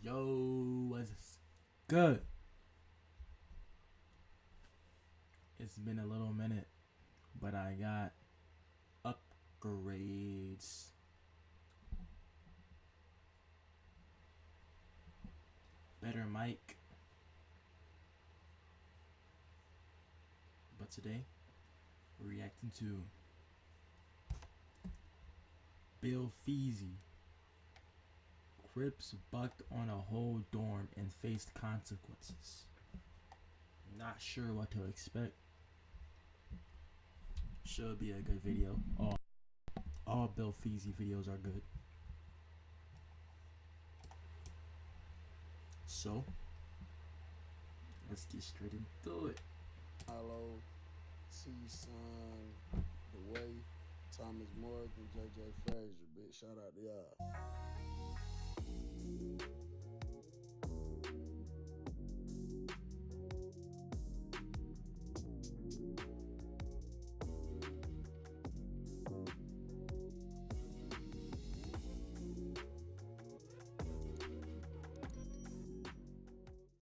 Yo, what's good? It's been a little minute, but I got upgrades. Better mic. But today, we're reacting to Bill Feezy. Crips bucked on a whole dorm and faced consequences. Not sure what to expect. Should be a good video. All Bill Feezy videos are good. So, let's get straight into it. Hollow, T-Son, The Way, Thomas Morgan, JJ Frazier. Big shout out to y'all.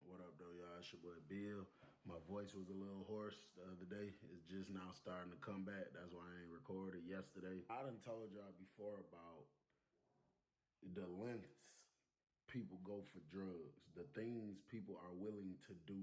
What up, though, y'all? It's your boy Bill. My voice was a little hoarse the other day. It's just now starting to come back. That's why I ain't recorded yesterday. I done told y'all before about the lengths people go for drugs, the things people are willing to do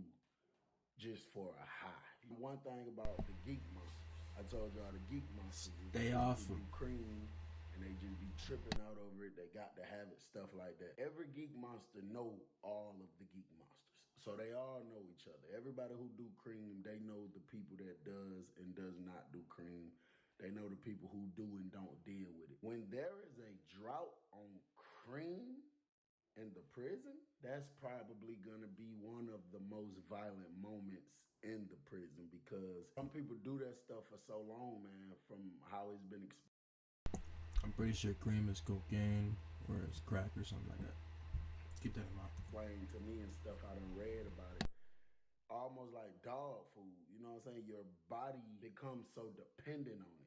just for a high. One thing about the geek monsters, I told y'all the geek monsters is Stay people off who 'em. do cream and they just be tripping out over it. They got to have it, stuff like that. Every geek monster know all of the geek monsters. So they all know each other. Everybody who do cream, they know the people that does and does not do cream. They know the people who do and don't deal with it. When there is a drought on cream in the prison, that's probably gonna be one of the most violent moments in the prison because some people do that stuff for so long, man, from how it's been I'm pretty sure cream is cocaine or it's crack or something like that. Keep that in mind. explained to me and stuff I done read about it. Almost like dog food, you know what I'm saying? Your body becomes so dependent on it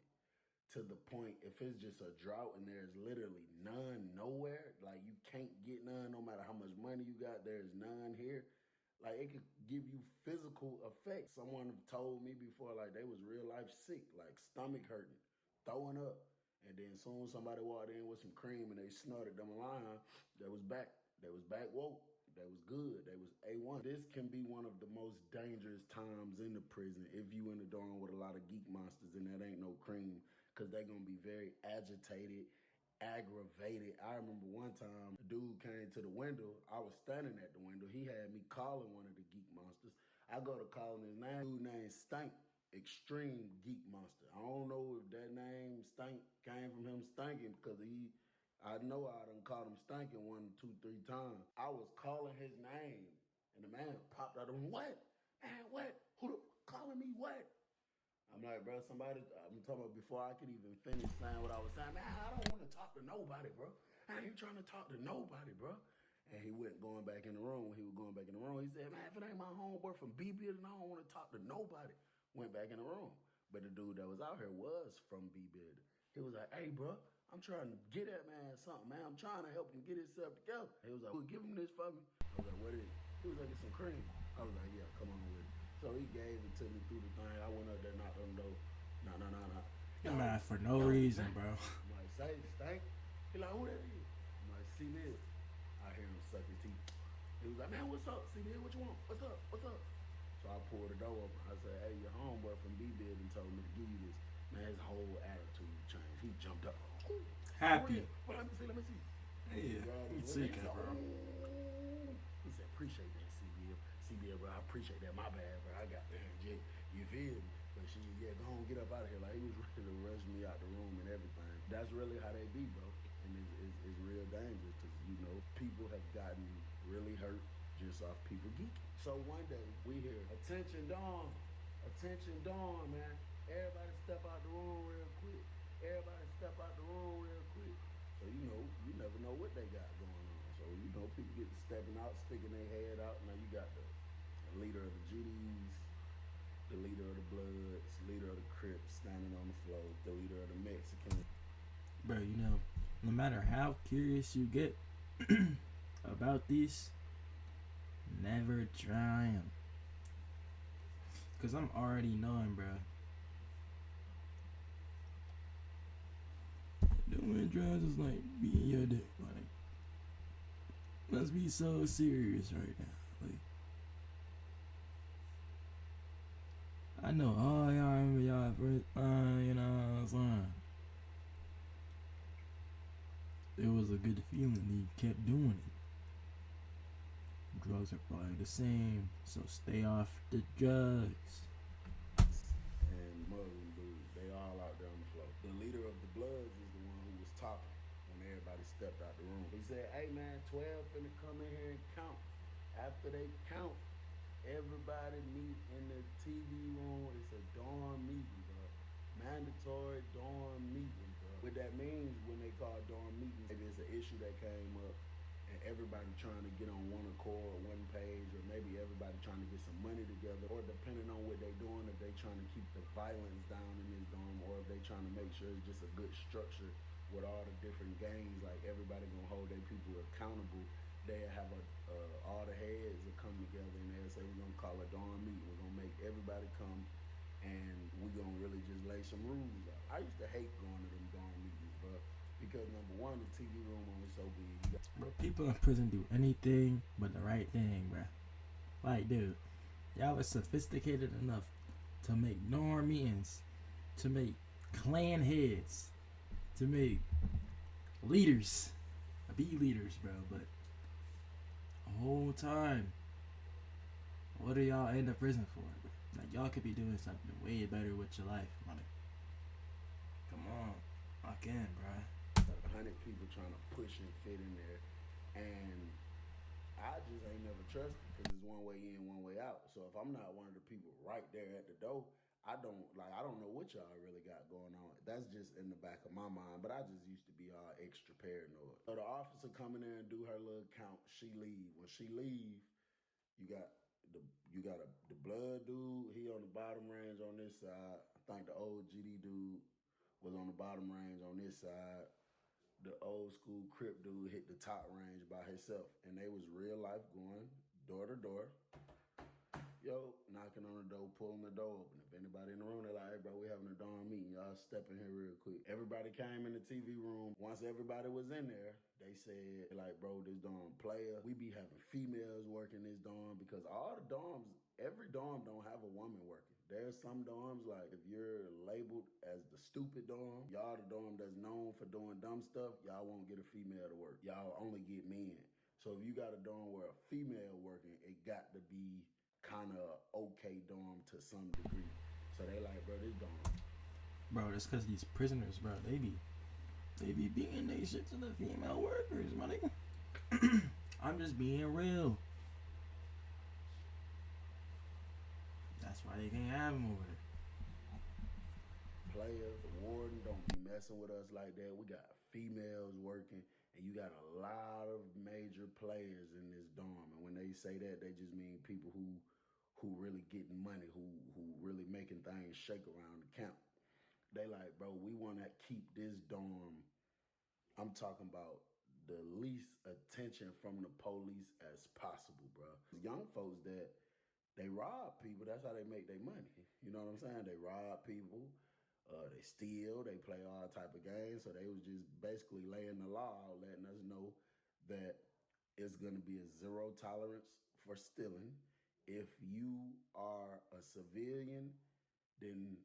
to the point if it's just a drought and there's literally none nowhere, like you can't get none no matter how much money you got, there's none here. Like it could give you physical effects. Someone told me before, like they was real life sick, like stomach hurting, throwing up. And then soon somebody walked in with some cream and they snorted them a line. They was back. They was back woke. That was good. They was A1. This can be one of the most dangerous times in the prison if you in the dorm with a lot of geek monsters and that ain't no cream, because they're gonna be very agitated, aggravated. I remember one time a dude came to the window. I was standing at the window. He had me calling one of the geek monsters. I go to calling his name. Dude named Stank, Extreme Geek Monster. I don't know if that name Stank came from him stinking because I know I done called him stinking 1, 2, 3 times. I was calling his name and the man popped out of him. What? Man, what? Who the calling me what? I'm like, bro, I'm talking about before I could even finish saying what I was saying. Man, I don't want to talk to nobody, bro. I ain't trying to talk to nobody, bro. And he went going back in the room. When he was going back in the room, he said, man, if it ain't my homeboy from B Building, I don't want to talk to nobody. Went back in the room. But the dude that was out here was from B Building. He was like, hey, bro, I'm trying to get that man something, man. I'm trying to help him get himself together. He was like, well, give him this for me. I was like, what is it? He was like, it's some cream. I was like, yeah, come on with it. So he gave it to me through the thing. I went up there, knocked on the door. No. You're mad for no reason, bro. I'm like, say, Stank. He like, who that is? I'm like, see this. I hear him suck his teeth. He was like, man, what's up, see this? What you want? What's up? What's up? So I pulled the door open. I said, hey, your homeboy from B Building told me to give you this. Man, his whole attitude changed. He jumped up. Ooh, Happy. well, let me see. Yeah, you sick, bro. He said, appreciate that, CBL, bro. I appreciate that. My bad, bro. I got the J. You feel me? But she, yeah, go on, get up out of here. Like, he was ready to rush me out the room and everything. That's really how they be, bro. And it's real dangerous because, you know, people have gotten really hurt just off people geeking. So one day, we hear, attention, Dawn, man. Everybody step out the room real quick. So, you know, you never know what they got going on. So, you know, people get to stepping out, sticking their head out. Now you got the leader of the GDs, the leader of the Bloods, leader of the Crips standing on the floor, the leader of the Mexicans. Bro, you know, no matter how curious you get, about these, never try them. Cause I'm already knowing, bro. Doing drugs is like being your dick. Like, let's be so serious right now. Like, I know all y'all remember y'all first you know what I'm saying? It was a good feeling. He kept doing it. Drugs are probably the same, so stay off the drugs. And Muslim dudes, they all out there on the floor. The leader of the Bloods is the one who was talking when everybody stepped out the room. He said, "Hey man, 12 finna come in here and count. After they count, everybody meet in the TV room. It's a dorm meeting, bro. Mandatory dorm meeting, bro. What that means when they call dorm meetings, maybe it's an issue that came up and everybody trying to get on one accord, one page, or maybe everybody trying to get some money together, or depending on what they doing, if they trying to keep the violence down in this dorm, or if they trying to make sure it's just a good structure with all the different gangs, like everybody gonna hold their people accountable. They have all the heads will come together and they'll say, we're gonna call a dorm meeting. We're gonna make everybody come and we're gonna really just lay some rules out. I used to hate going to them dorm meetings, bro, because number one, the TV room only so big. Bro, people in prison do anything but the right thing, bro. Like, dude, y'all are sophisticated enough to make dorm meetings, to make clan heads, to make leaders, be leaders, bro. But the whole time, what do y'all end up prison for? Like, y'all could be doing something way better with your life, money. Come on, lock in, bro. 100 people trying to push and fit in there, and I just ain't never trusted because it's one way in, one way out. So if I'm not one of the people right there at the door, I don't know what y'all really got going on. That's just in the back of my mind. But I just used to be all extra paranoid. So the officer come in there and do her little count. She leave. When she leave, you got the blood dude. He on the bottom range on this side. I think the old GD dude was on the bottom range on this side. The old school Crip dude hit the top range by himself, and they was real life going door to door. Yo, knocking on the door, pulling the door open. If anybody in the room, they're like, "Hey, bro, we having a dorm meeting. Y'all step in here real quick." Everybody came in the TV room. Once everybody was in there, they said, like, "Bro, this dorm player. We be having females working this dorm because all the dorms, every dorm don't have a woman working. There's some dorms, like, if you're labeled as the stupid dorm, y'all the dorm that's known for doing dumb stuff, y'all won't get a female to work. Y'all only get men. So if you got a dorm where a female working, it got to be kind of okay dorm to some degree. So they like, bro, this dorm. Bro, that's because these prisoners, bro, they be being they shit to the female workers, my nigga. I'm just being real. That's why they can't have them over there. Player, the warden, don't be messing with us like that. We got females working, and you got a lot of major players in this dorm. And when they say that, they just mean people who really getting money, who really making things shake around the camp. They like, bro, we want to keep this dorm. I'm talking about the least attention from the police as possible, bro. Young folks that they rob people, that's how they make their money. You know what I'm saying? They rob people, they steal, they play all type of games. So they was just basically laying the law, letting us know that it's gonna be a zero tolerance for stealing. If you are a civilian, then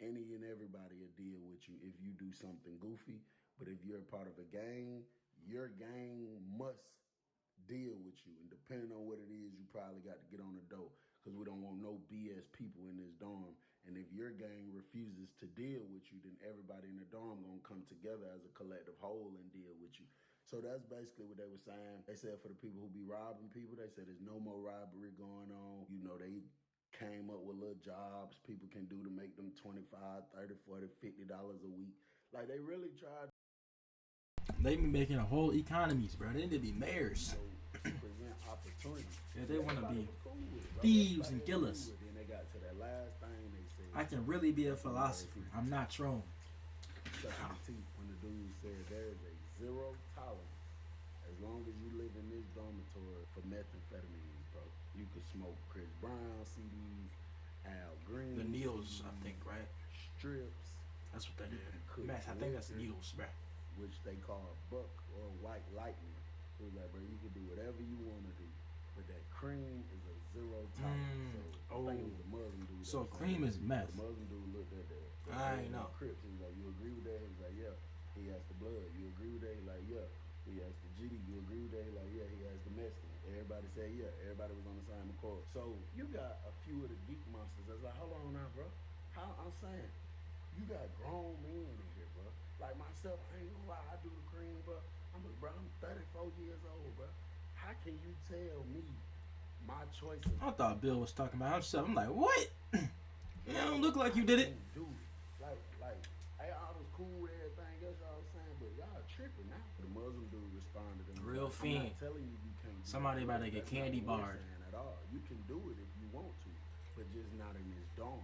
any and everybody will deal with you if you do something goofy. But if you're a part of a gang, your gang must deal with you. And depending on what it is, you probably got to get on the door because we don't want no BS people in this dorm. And if your gang refuses to deal with you, then everybody in the dorm gonna come together as a collective whole and deal with you. So that's basically what they were saying. They said for the people who be robbing people, they said there's no more robbery going on. You know, they came up with little jobs people can do to make them $25, $30, $40, $50 a week. Like they really tried. They be making a whole economies, bro. They need to be mayors. Present opportunity. Yeah, they want to be cool with it, thieves and killers. Then they got to that last thing they said. I can really be a philosopher. I'm not trolling. Sucking the teeth when the dude said there is a zero tolerance. As long dormitory for methamphetamines, bro. You could smoke Chris Brown CDs, Al Green The needles, CDs, I think, right? strips. That's what that You is. can cook Mess, I think that's liquor, needles, bruh. which they call buck or white lightning. It was like, bro, you can do whatever you want to do, but that cream is a zero tolerance. So I think it was the Muslim dude. So that was cream saying is that. meth. The Muslim dude looked at that. I ain't know. Crips. He was like, you agree with that? He was like, yeah. He has the blood. You agree with that? He like, yeah. He has the GD. You agree with that? He like, yeah. He has the Mexican. Everybody said, yeah. Everybody was on the same accord. So you got a few of the geek monsters that's like, hold on now, bro. How I'm saying, you got grown men in here, bro. Like myself, I ain't gonna lie, I do the cream, bro. I'm 34 years old, bro. How can you tell me my choices? I thought Bill was talking about himself. I'm like, what? You don't look like you did it. Do like, hey, I was cool with everything else y'all was saying, but y'all tripping now. The Muslim dude responded to me. Real I'm fiend. not telling you can't do Somebody it. about to get That's candy not what we're barred. saying at all. You can do it if you want to, but just not in this dorm.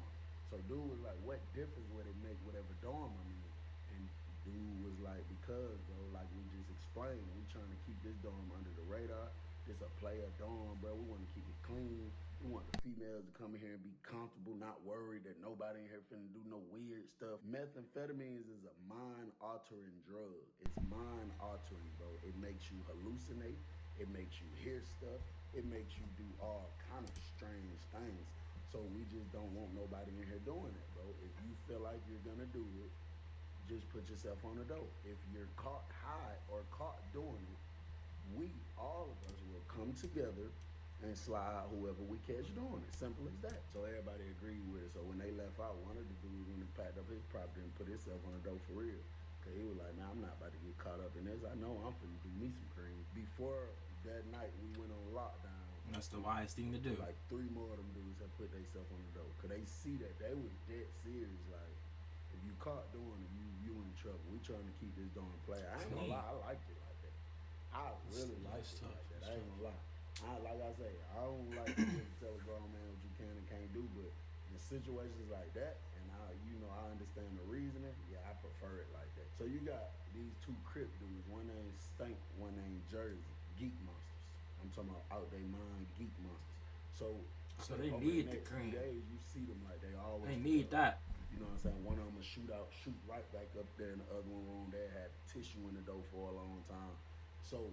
So dude was like, what difference would it make whatever dorm I'm in? And dude was like, because bro, like we just explained, we trying to keep this dorm under the radar. This a player dorm, bro. We want to keep it clean. We want the females to come in here and be comfortable, not worried that nobody in here finna do no weird stuff. Methamphetamines is a mind-altering drug. It's mind-altering, bro. It makes you hallucinate. It makes you hear stuff. It makes you do all kind of strange things. So we just don't want nobody in here doing it, bro. If you feel like you're gonna do it, just put yourself on the dope. If you're caught high or caught doing it, we, all of us, will come together and slide whoever we catch doing it. Simple as that. So everybody agreed with it. So when they left out, one of the dudes when he packed up his property and put himself on the dope for real. Cause he was like, man, I'm not about to get caught up in this. I know I'm finna do me some cream. Before that night we went on lockdown. That's the wise thing to do. Like 3 more of them dudes have put themselves on the dope. Cause they see that they was dead serious. Like, if you caught doing it, you in trouble. We trying to keep this darn play. I ain't gonna lie, I liked it like that. I really liked it like that. I ain't gonna lie. Like I say, I don't like to tell a grown man what you can and can't do, but in situations like that, and I understand the reasoning, yeah, I prefer it like that. So you got these 2 Crip dudes, one named Stank, one named Jersey, geek monsters. I'm talking about out they mind geek monsters. So they over need the the next cream. few days, you see them like they always. They need that. You know what I'm saying? One of them will shoot right back up there in the other room. They had tissue in the dough for a long time. So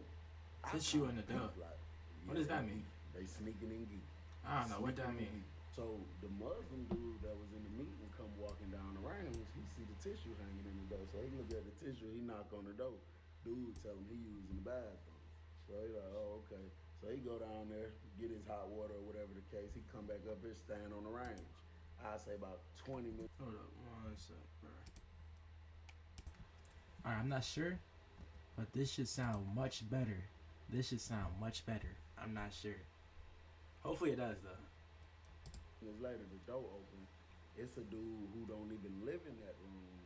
tissue in the dough. Like, what does that mean? They sneaking in geek. I don't know what that means. So the Muslim dude that was in the meeting come walking down the range. He see the tissue hanging in the dough. So he look at the tissue. He knock on the door. Dude tell him he using the bathroom. So he like, oh okay. So he go down there, get his hot water or whatever the case. He come back up here, stand on the range. I say about 20 minutes. Hold up, one sec, bro. Alright, I'm not sure, but this should sound much better. I'm not sure. Hopefully it does though. Minutes later, the door open. It's a dude who don't even live in that room.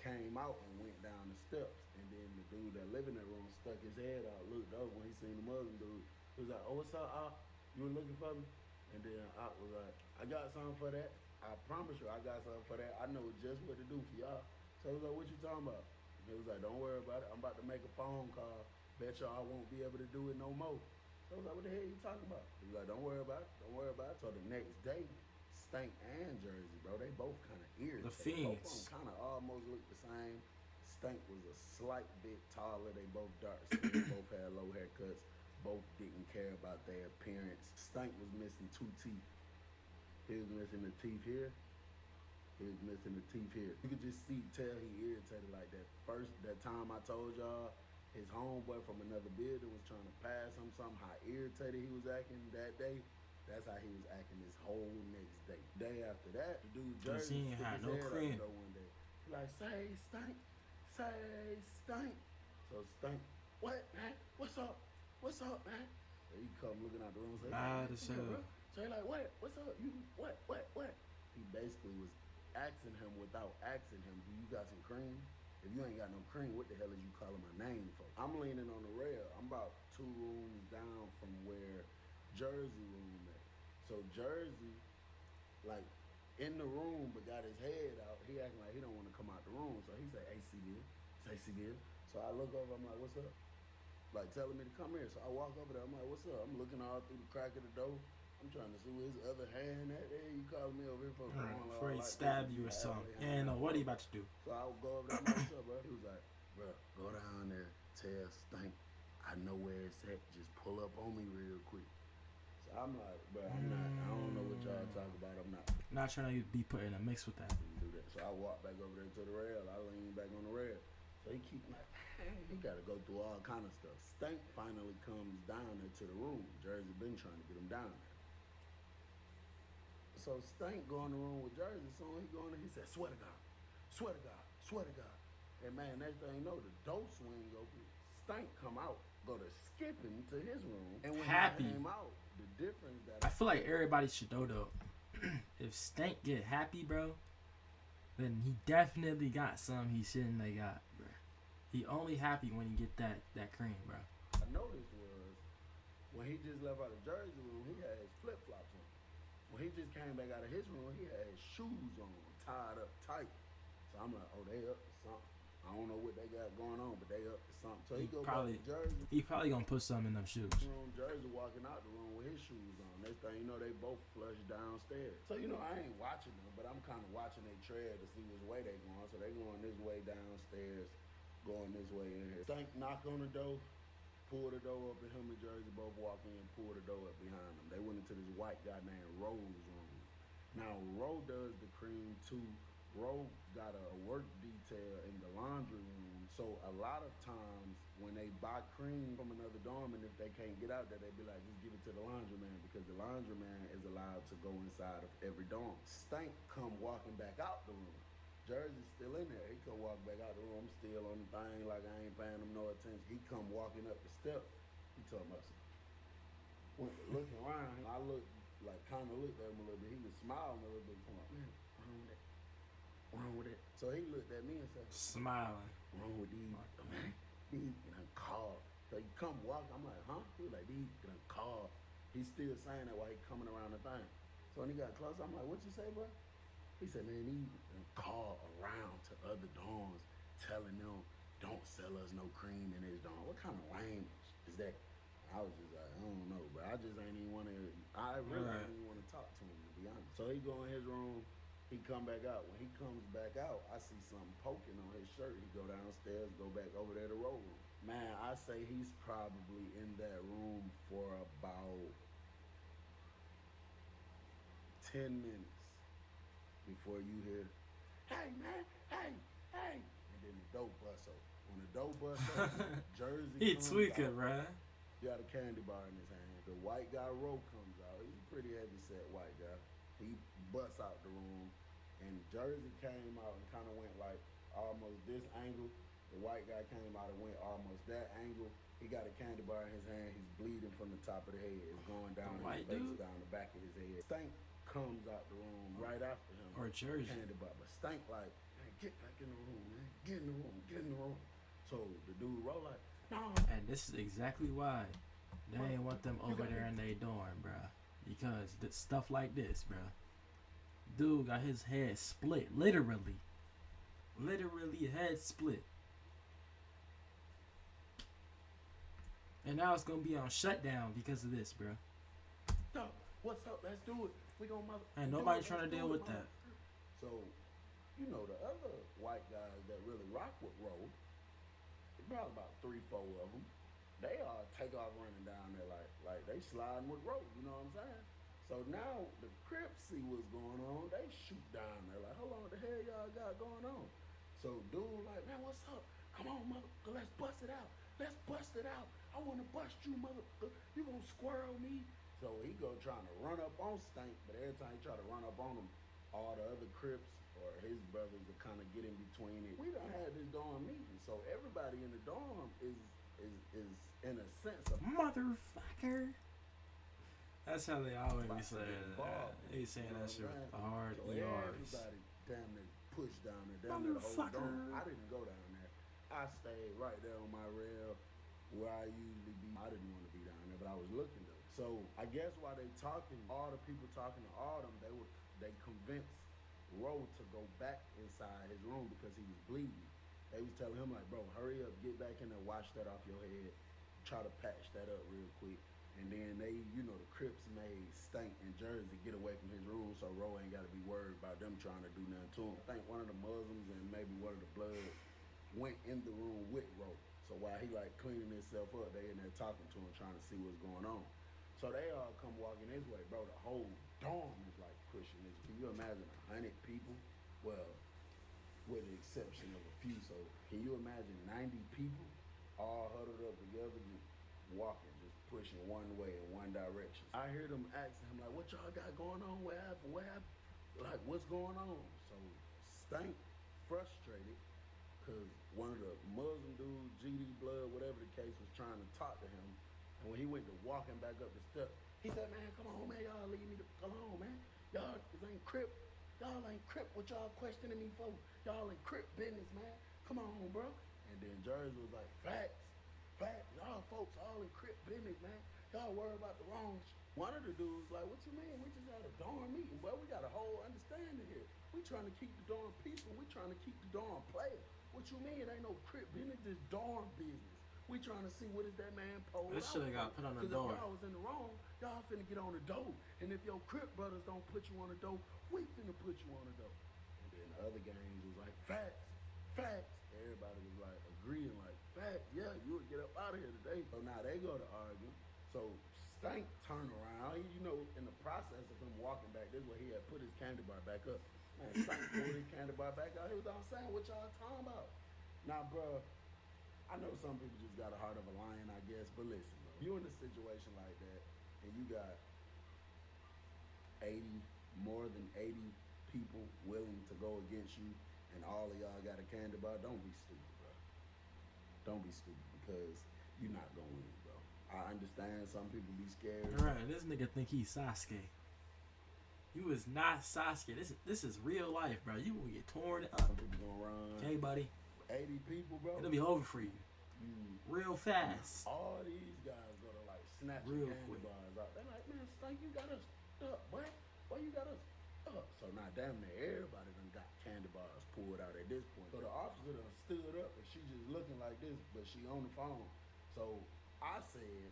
Came out and went down the steps, and then the dude that live in that room stuck his head out, looked up when he seen the Muslim dude. He was like, "Oh, what's up, Op? You were looking for me?" And then Op was like, "I got something for that. I promise you, I got something for that. I know just what to do for y'all." So he was like, "What you talking about?" And he was like, "Don't worry about it. I'm about to make a phone call. Bet y'all won't be able to do it no more." So I was like, "What the hell are you talking about?" He was like, "Don't worry about it. Don't worry about it." So the next day, Stank and Jersey, bro, they both kind of irritated. The fiends. Both of them kind of almost looked the same. Stank was a slight bit taller. They both dark skinned, both had low haircuts. Both didn't care about their appearance. Stank was missing 2 teeth. He was missing the teeth here. He was missing the teeth here. You could just tell he irritated like that. That time I told y'all, his homeboy from another building was trying to pass him something, how irritated he was acting that day. That's how he was acting this whole next day. Day after that, the dude Jersey he stick had his no head cream. out the door one day. He like, say Stank. So Stank, what man? What's up, man? So he come looking out the room and say, Mad as hell. So he like, what? What's up? You what? He basically was asking him without asking him, do you got some cream? If you ain't got no cream, what the hell is you calling my name for? I'm leaning on the rail. I'm about 2 rooms down from where Jersey room at. So Jersey, like, in the room but got his head out. He acting like he don't want to come out the room. So he said, AC Bill. It's AC Bill. So I look over, I'm like, what's up? like telling me to come here. So I walk over there. I'm like, what's up? I'm looking all through the crack of the door. I'm trying to see where his other hand at. Hey, you calling me over here for going Before he like stab you or something. You ain't know what he about to do. So I would go over there. I'm like, what's up, bro? He was like, bro, go down there, tell Stank I know where it's at. Just pull up on me real quick. So I'm like, bro, I'm not. I don't know what y'all talk about. I'm not. Not trying to be put in a mix with that. Do that. So I walk back over there to the rail. I lean back on the rail. So he keep like, he got to go through all kind of stuff. Stank finally comes down there to the room. Jersey been trying to get him down there. So Stank go in the room with Jersey. So he go in there, he said, swear to God, swear to God, swear to God. And man, next thing you know, the door swing open. Stank come out, go to skipping to his room. And when Happy. he came out, the difference that I feel like everybody should know though. If Stank get happy, bro, then he definitely got some he shouldn't have got, bro. He only happy when he get that cream, bro. I noticed was when he just left out of Jersey room, he had his flip flops on. When he just came back out of his room, he had his shoes on, tied up tight. So I'm like, oh, they up to something. I don't know what they got going on, but they up to something. So he go probably, back to Jersey. He probably gonna put something in them shoes. Jersey walking out the room with his shoes on. Next thing you know, they both flushed downstairs. So you know, I ain't watching them, but I'm kind of watching their tread to see which way they going. So they going this way downstairs, going this way in here. Stank knock on the door, pull the door up, and him and Jersey both walk in, pull the door up behind them. They went into this white guy named Ro's room. Now Ro does the cream too. Ro got a work detail in the laundry room, so a lot of times when they buy cream from another dorm, and if they can't get out there, they be like, just give it to the laundroman, because the laundroman is allowed to go inside of every dorm. Stank come walking back out the room. Jersey's still in there. He come walk back out the room. I'm still on the thing like I ain't paying him no attention. He come walking up the steps. He talking about something. Went looking around. I looked, like kind of looked at him a little bit. He was smiling a little bit. Come on, man, wrong with it. So he looked at me and said, smiling. Wrong with these, man. These get called. So he come walk. I'm like, huh? He was like, these get called. He's still saying that while he coming around the thing. So when he got close, I'm like, what you say, bro? He said, man, these call around to other dorms telling them don't sell us no cream in this dorm. What kind of language is that? I was just like, I don't know, bro. I just ain't even want to. I really ain't even want to talk to him, to be honest. So he go in his room. He come back out. When he comes back out, I see something poking on his shirt. He go downstairs, go back over there to roll room. Man, I say he's probably in that room for about 10 minutes before you hear, hey, man, hey. And then the dope bust open. When the dope bust open, Jersey He comes tweaking, out. bruh. He got a candy bar in his hand. The white guy Ro comes out. He's a pretty heavy set white guy. He busts out the room, and Jersey came out and kind of went like almost this angle. The white guy came out and went almost that angle. He got a candy bar in his hand. He's bleeding from the top of the head. It's going down his face, down the back of his head. Stank comes out the room right after him. Or Jersey. Candy bar, but Stank like, man, get back in the room, man. Get in the room, get in the room. So the dude Ro like, no. And this is exactly why they ain't want them over there in their dorm, bruh. Because stuff like this, bruh. Dude got his head split, literally head split. And now it's gonna be on shutdown because of this, bruh. Dog, what's up? Let's do it. We gonna mother. And nobody trying to deal with that. So, you know, the other white guys that really rock with Ro, probably about 3-4 of them, they take off running down there like they sliding with Ro. You know what I'm saying? So now the Crips see what's going on. They shoot down there like, hold on, what the hell y'all got going on? So dude like, man, what's up? Come on, motherfucker, let's bust it out. Let's bust it out. I want to bust you, motherfucker. You gonna squirrel me? So he go trying to run up on Stank, but every time he try to run up on him, all the other Crips or his brothers will kind of get in between it. We done had this dorm meeting, so everybody in the dorm is in a sense a motherfucker. That's how they always be saying that. They saying that shit with the hard so ERs. Everybody damn near pushed down there, damn near the whole dorm. I didn't go down there. I stayed right there on my rail where I usually be. I didn't want to be down there, but I was looking though. So I guess while they talking, all the people talking to Autumn, they convinced Ro to go back inside his room because he was bleeding. They was telling him like, bro, hurry up, get back in there, wash that off your head. try to patch that up real quick. And then they, the Crips made Stank and Jersey get away from his room, so Ro ain't got to be worried about them trying to do nothing to him. I think one of the Muslims and maybe one of the Bloods went in the room with Ro. So while he like cleaning himself up, they in there talking to him, trying to see what's going on. So they all come walking his way, bro. The whole dorm is like pushing this. Can you imagine 100 people? Well, with the exception of a few. So can you imagine 90 people all huddled up together, just walking, just pushing one way in one direction? I hear them asking him, like, what y'all got going on? What happened? What happened? Like, what's going on? So Stank, frustrated, because one of the Muslim dudes, GD Blood, whatever the case, was trying to talk to him. And when he went to walking back up the steps, he said, man, come on, man, y'all leave me alone, man. Y'all, this ain't Crip. Y'all ain't Crip. What y'all questioning me for? Y'all ain't Crip business, man. Come on, bro. And then Jersey was like, facts. Y'all folks all in Crip business, man. Y'all worry about the wrong shit. One of the dudes like, what you mean? We just had a dorm meeting, bro. We got a whole understanding here. We trying to keep the dorm peaceful. We trying to keep the dorm player. What you mean? It ain't no Crip business, this dorm business. We trying to see what is that man pulled out. This shit got put on the door. Because if y'all was in the wrong, y'all finna get on the dough. And if your Crip brothers don't put you on the dough, we finna put you on the dough. And then the other gangs was like, facts. Everybody was like agreeing, like, facts. Yeah, you would get up out of here today. So now they go to argue. So Stank turn around. In the process of him walking back this way, he had put his candy bar back up. Man, Stank pulled his candy bar back out. He was all saying, what y'all talking about? Now, bro, I know some people just got a heart of a lion, I guess, but listen, bro, you in a situation like that, and you got more than 80 people willing to go against you, and all of y'all got a candy bar, don't be stupid, bro. Don't be stupid, because you're not gonna win, bro. I understand some people be scared. Right, this nigga think he's Sasuke. You is not Sasuke. This is real life, bro. You will get torn up. Some people gonna run. Okay, buddy. 80 people, bro. It'll be over for you. Real fast. All these guys gonna like snatch your candy bars out. They're like, man, Stank, you got us up, boy. Why you got us up? So now damn near everybody done got candy bars pulled out at this point. So the officer done stood up and she just looking like this, but she on the phone. So I said,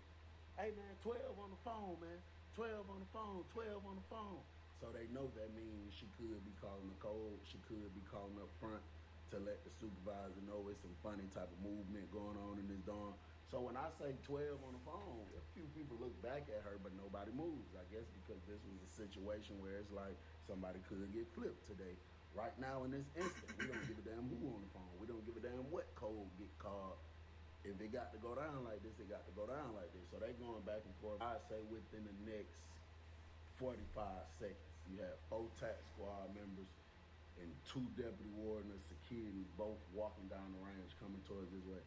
hey man, 12 on the phone, man. 12 on the phone, 12 on the phone. So they know that means she could be calling the code. She could be calling up front to let the supervisor know it's some funny type of movement going on in this dorm. So when I say 12 on the phone, a few people look back at her, but nobody moves. I guess because this was a situation where it's like somebody could get flipped today. Right now in this instant, we don't give a damn who on the phone. We don't give a damn what code get called. If it got to go down like this, it got to go down like this. So they going back and forth. I'd say within the next 45 seconds, you have 4 tax squad members and 2 deputy wardeners, security, both walking down the range coming towards this way.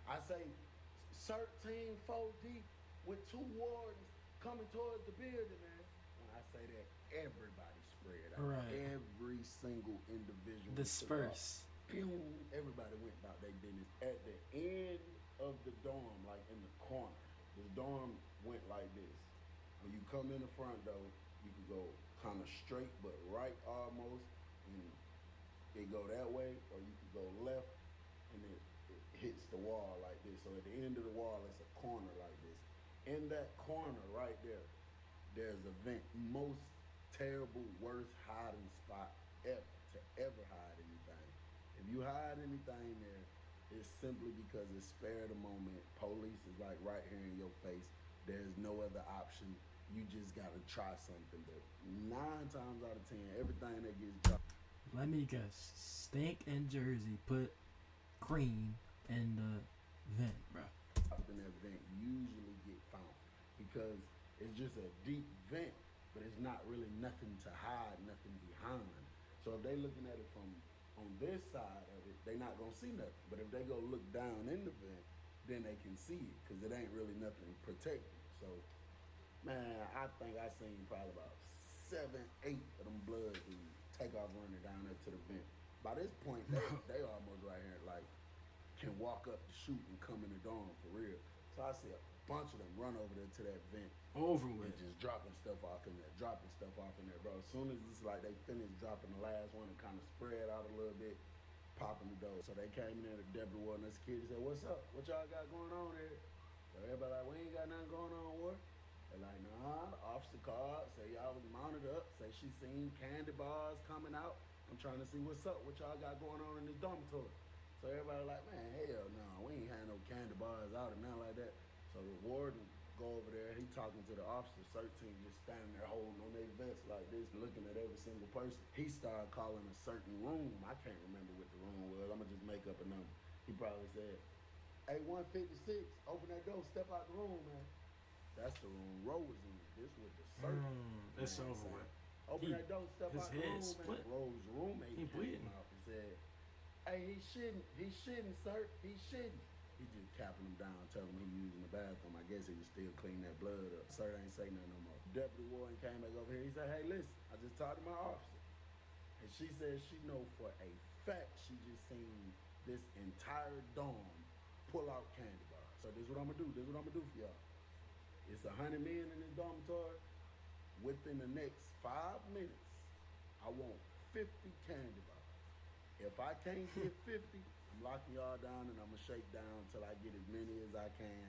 I say 13, 4 deep with 2 wardens coming towards the building, man. When I say that, everybody spread out. Right. Every single individual. Disperse. Everybody went about their business. At the end of the dorm, like in the corner, the dorm went like this. When you come in the front door, you can go kind of straight but right almost, and it go that way, or you can go left and it hits the wall like this. So at the end of the wall, it's a corner like this. In that corner right there, there's a vent. Most terrible, worst hiding spot ever to ever hide anything. If you hide anything there, it's simply because it's spare the moment. Police is like right here in your face. There's no other option. You just gotta try something. But 9 times out of 10, everything that gets dropped. Let me guess. Stank and Jersey put cream in the vent, bro. In that vent usually get found because it's just a deep vent, but it's not really nothing to hide, nothing behind. So if they looking at it from on this side of it, they not gonna see nothing. But if they go look down in the vent, then they can see it because it ain't really nothing protected. So, man, I think I seen probably about 7, 8 of them blood dudes take off running down there to the vent. By this point, they almost right here, like, can walk up the chute and come in the dorm for real. So I see a bunch of them run over there to that vent. Over with. And just dropping stuff off in there, bro. As soon as it's like they finished dropping the last one and kind of spread out a little bit, popping the door. So they came in there, the deputy warden and security said, what's up? What y'all got going on here? So everybody like, we ain't got nothing going on, war. They're like, nah, the officer called, say y'all was mounted up, say she seen candy bars coming out. I'm trying to see what's up, what y'all got going on in this dormitory. So everybody like, man, hell no, we ain't had no candy bars out or nothing like that. So the warden go over there, he talking to the officer, 13 just standing there holding on their vest like this, looking at every single person. He started calling a certain room. I can't remember what the room was. I'm gonna just make up a number. He probably said, hey, 156, open that door, step out the room, man. That's the room Roe was in. This was the certain. It's over with. Open that door, step out the room, split. man. Roe's roommate He came bleeding. out and said, hey, he shouldn't, sir. He shouldn't. He just capping him down, telling him he using the bathroom. I guess he was still cleaning that blood up. Sir ain't say nothing no more. Deputy warden came back over here. He said, hey, listen, I just talked to my officer. And she said she know for a fact she just seen this entire dorm pull out candy bars. So this is what I'm gonna do. This is what I'm gonna do for y'all. It's 100 men in this dormitory. Within the next 5 minutes, I want 50 candy bars. If I can't get 50, I'm locking y'all down and I'm gonna shake down until I get as many as I can.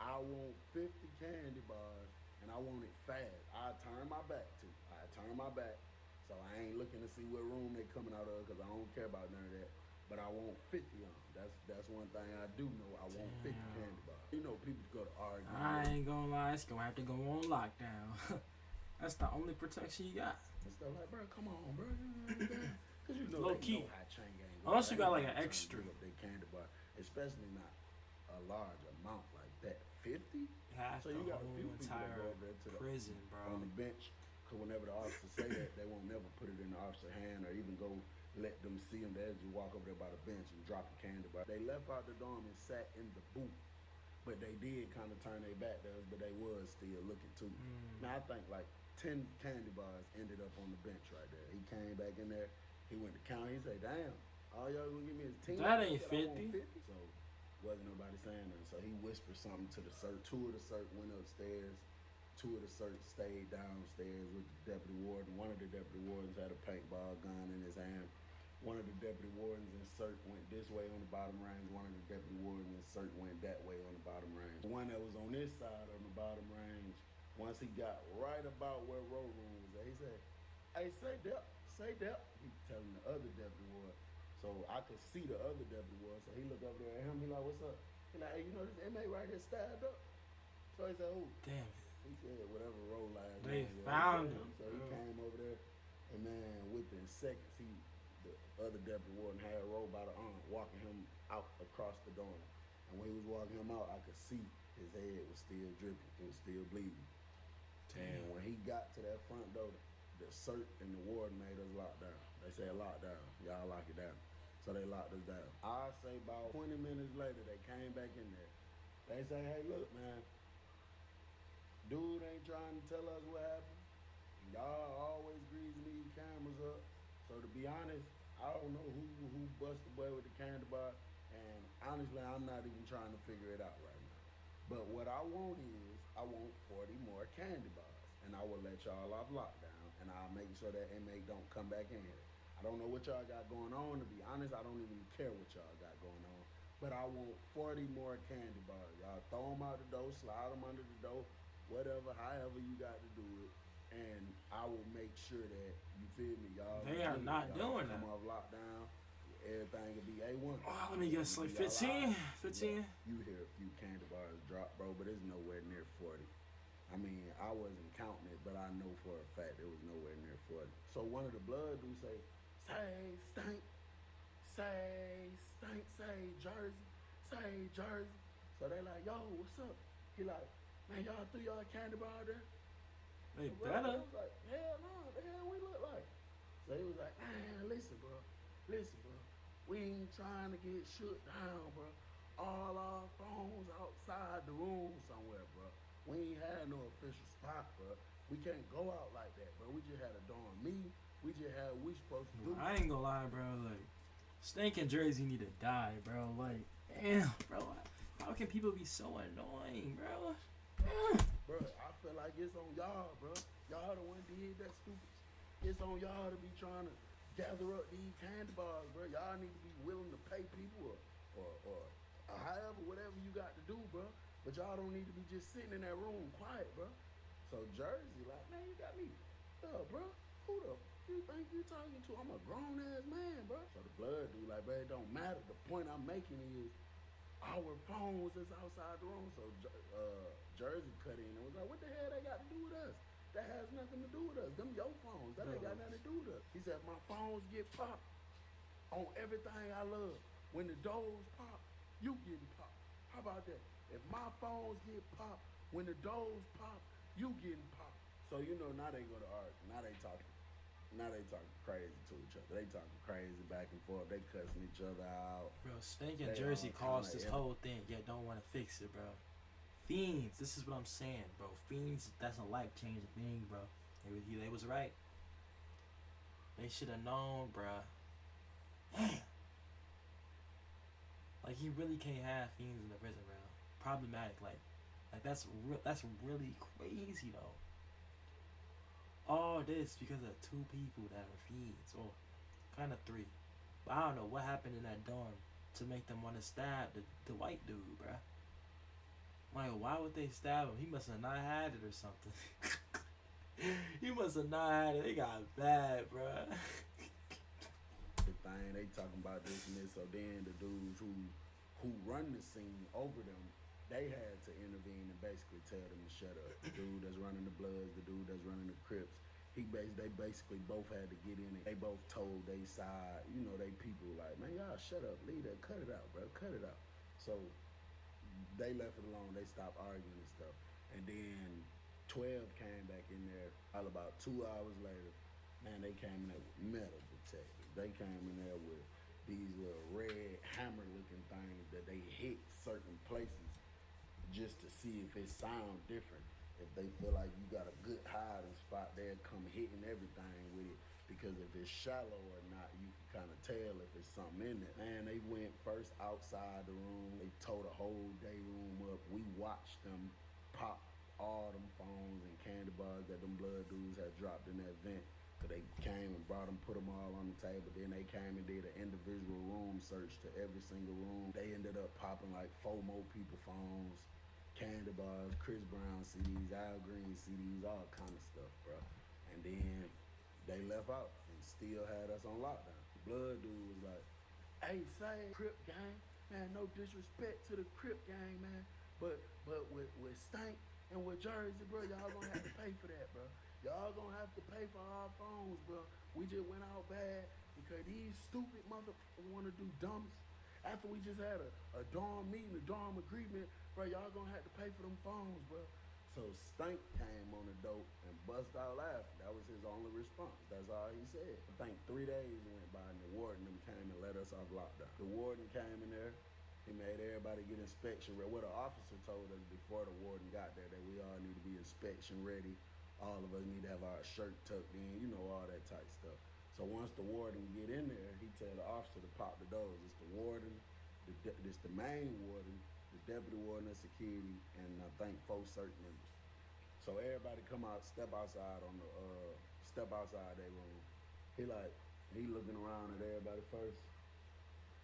I want 50 candy bars and I want it fast. I turn my back to. I turn my back. So I ain't looking to see what room they coming out of because I don't care about none of that. But I want 50 on them. That's one thing I do know. I want 50 candy bars. You know, people go to argue. I ain't gonna lie, it's gonna have to go on lockdown. That's the only protection you got. And stuff like, bro, come on, bro. Because you know, Low they key. know how chain gang goes. Unless you got like They an ain't extra. trying to give up their candy bar, especially not a large amount like that. 50? Half So the you got a whole few people that entire go over there to the prison, bro. on the bench. Because whenever the officers say that, they won't never put it in the officer's hand or even go let them see them. They'll just walk over there by the bench and drop a candy bar. They left out the dorm and sat in the booth. But they did kind of turn their back to us, but they was still looking too. Now I think like 10 candy bars ended up on the bench right there. He came back in there. He went to count. He said, "Damn, all y'all gonna give me is 10." That ain't I said, 50. So wasn't nobody saying nothing. So he whispered something to the cert. 2 of the cert went upstairs. 2 of the cert stayed downstairs with the deputy warden. One of the deputy wardens had a paintball gun in his hand. One of the deputy wardens in cert went this way on the bottom range. One of the deputy wardens in cert went that way on the bottom range. The one that was on this side on the bottom range, once he got right about where Roe Room was at, he said, "Hey, say Dep." He telling the other deputy ward. So I could see the other deputy ward. So he looked over there at him. He like, "What's up?" He like, "Hey, you know this inmate right here stabbed up?" So he said, "Who?" Damn it. He said whatever Roe lied. They found him. So he came over there, and man, within seconds, the other deputy warden had Roe by the arm, walking him out across the dorm. And when he was walking him out, I could see his head was still dripping. It was still bleeding. Damn. And when he got to that front door, the cert and the warden made us lock down. They said lock down. Y'all lock it down. So they locked us down. I say about 20 minutes later, they came back in there. They say, "Hey, look, man. Dude ain't trying to tell us what happened. Y'all always greasing these cameras up. So to be honest, I don't know who busted the boy with the candy bar. And honestly, I'm not even trying to figure it out right now. But what I want is, I want 40 more candy bars. And I will let y'all off lockdown. And I'll make sure that inmate don't come back in here. I don't know what y'all got going on. To be honest, I don't even care what y'all got going on. But I want 40 more candy bars. Y'all throw them out the door, slide them under the door, whatever, however you got to do it. And I will make sure that, you feel me, y'all. They are not doing that. Come off lockdown. Everything will be A1. Oh, let me guess, like 15? 15? You hear a few candy bars drop, bro, but it's nowhere near 40. I mean, I wasn't counting it, but I know for a fact it was nowhere near 40. So one of the blood dudes say stink, say Jersey. So they like, "Yo, what's up?" He like, "Man, y'all threw y'all candy bar there?" They Bro, better. I was like, "Hell no, the hell we look like?" So he was like, "Man, listen, bro. We ain't trying to get shut down, bro. All our phones outside the room somewhere, bro. We ain't had no official spot, bro. We can't go out like that, bro. We just had a dorm meeting. We just had what we supposed to do." I ain't gonna lie, bro. Like, Stank and Jersey need to die, bro. Like, damn, bro. How can people be so annoying, bro? Bro, I feel like it's on y'all, bro. Y'all the one did that stupid. It's on y'all to be trying to gather up these candy bars, bro. Y'all need to be willing to pay people or however, whatever you got to do, bro. but y'all don't need to be just sitting in that room quiet, bro. So Jersey, like, man, you got me up, bro. Who the you think you talking to? I'm a grown ass man, bro. So the blood dude, like, bro, it don't matter. The point I'm making is our phones is outside the room. So Jersey cut in and was like, what the hell they got to do with us? That has nothing to do with us. Them your phones. That ain't got nothing to do with us. He said, my phones get popped on everything I love. When the doors pop, you getting popped. How about that? If my phones get popped, when the doors pop, you getting popped. So you know now they go to art. Now they talking. Now they talking crazy to each other. They talking crazy back and forth. They cussing each other out. Bro, Stank and Jersey caused this whole thing, yet don't want to fix it, bro. Fiends, this is what I'm saying, bro. Fiends, that's a life-changing thing, bro. They was right. They should have known, bro. Like, he really can't have fiends in the prison, bro. Problematic, like that's really crazy, though. All this because of two people that are fiends, or kind of three. But I don't know what happened in that dorm to make them want to stab the white dude, bruh. Like, why would they stab him? He must have not had it or something. He must have not had it. They got bad, bruh. The thing, they talking about this and this. So then the dudes who run the scene over them, they had to intervene and basically tell them to shut up. The dude that's running the Bloods, the dude that's running the Crips, they basically both had to get in it. They both told they side, you know, they people like, man, y'all shut up, leave that, cut it out, bro, cut it out. So they left it alone. They stopped arguing and stuff. And then 12 came back in there all about 2 hours later. Man, they came in there with metal detectors. They came in there with these little red hammer-looking things that they hit certain places just to see if it sound different. If they feel like you got a good hiding spot, they'll come hitting everything with it. Because if it's shallow or not, you can kind of tell if it's something in there. Man, they went first outside the room. They tore the whole day room up. We watched them pop all them phones and candy bars that them blood dudes had dropped in that vent. So they came and brought them, put them all on the table. Then they came and did an individual room search to every single room. They ended up popping like 4 more people phones, candy bars, Chris Brown CDs, Al Green CDs, all kind of stuff, bro. And then they left out and still had us on lockdown. The blood dude was like, hey, say, Crip gang, man, no disrespect to the Crip gang, man, but with Stank and with Jersey, bro, y'all gonna have to pay for that, bro. Y'all gonna have to pay for our phones, bro. We just went out bad because these stupid motherfuckers wanna do dumbest. After we just had a dorm meeting, a dorm agreement, bro, y'all gonna have to pay for them phones, bro. So Stank came on the dope and bust out laughing. That was his only response. That's all he said. I think 3 days went by and the warden came and let us off lockdown. The warden came in there. He made everybody get inspection ready. What the officer told us before the warden got there, that we all need to be inspection ready. All of us need to have our shirt tucked in, you know, all that type stuff. So once the warden get in there, he tell the officer to pop the doors. It's the warden, this the main warden, the deputy warden of security, and I think 4 cert members. So everybody come out, step outside their room. He looking around at everybody first.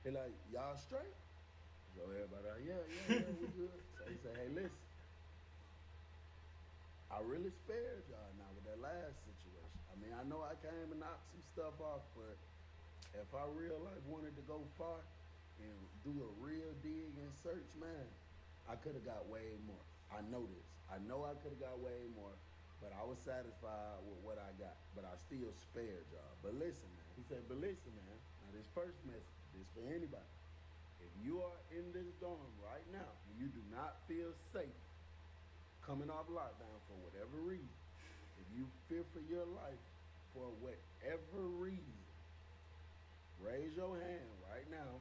He like, y'all straight? So everybody like, yeah, we good. So he said, hey, listen, I really spared y'all now with that last situation. I mean, I know I came and knocked some stuff off, but if I real life wanted to go far and do a real dig and search, man, I could have got way more. I know this. I know I could have got way more, but I was satisfied with what I got. But I still spared y'all. But listen, man. He said, but listen, man. Now, this first message, this for anybody. If you are in this dorm right now and you do not feel safe coming off lockdown for whatever reason, if you fear for your life for whatever reason, raise your hand right now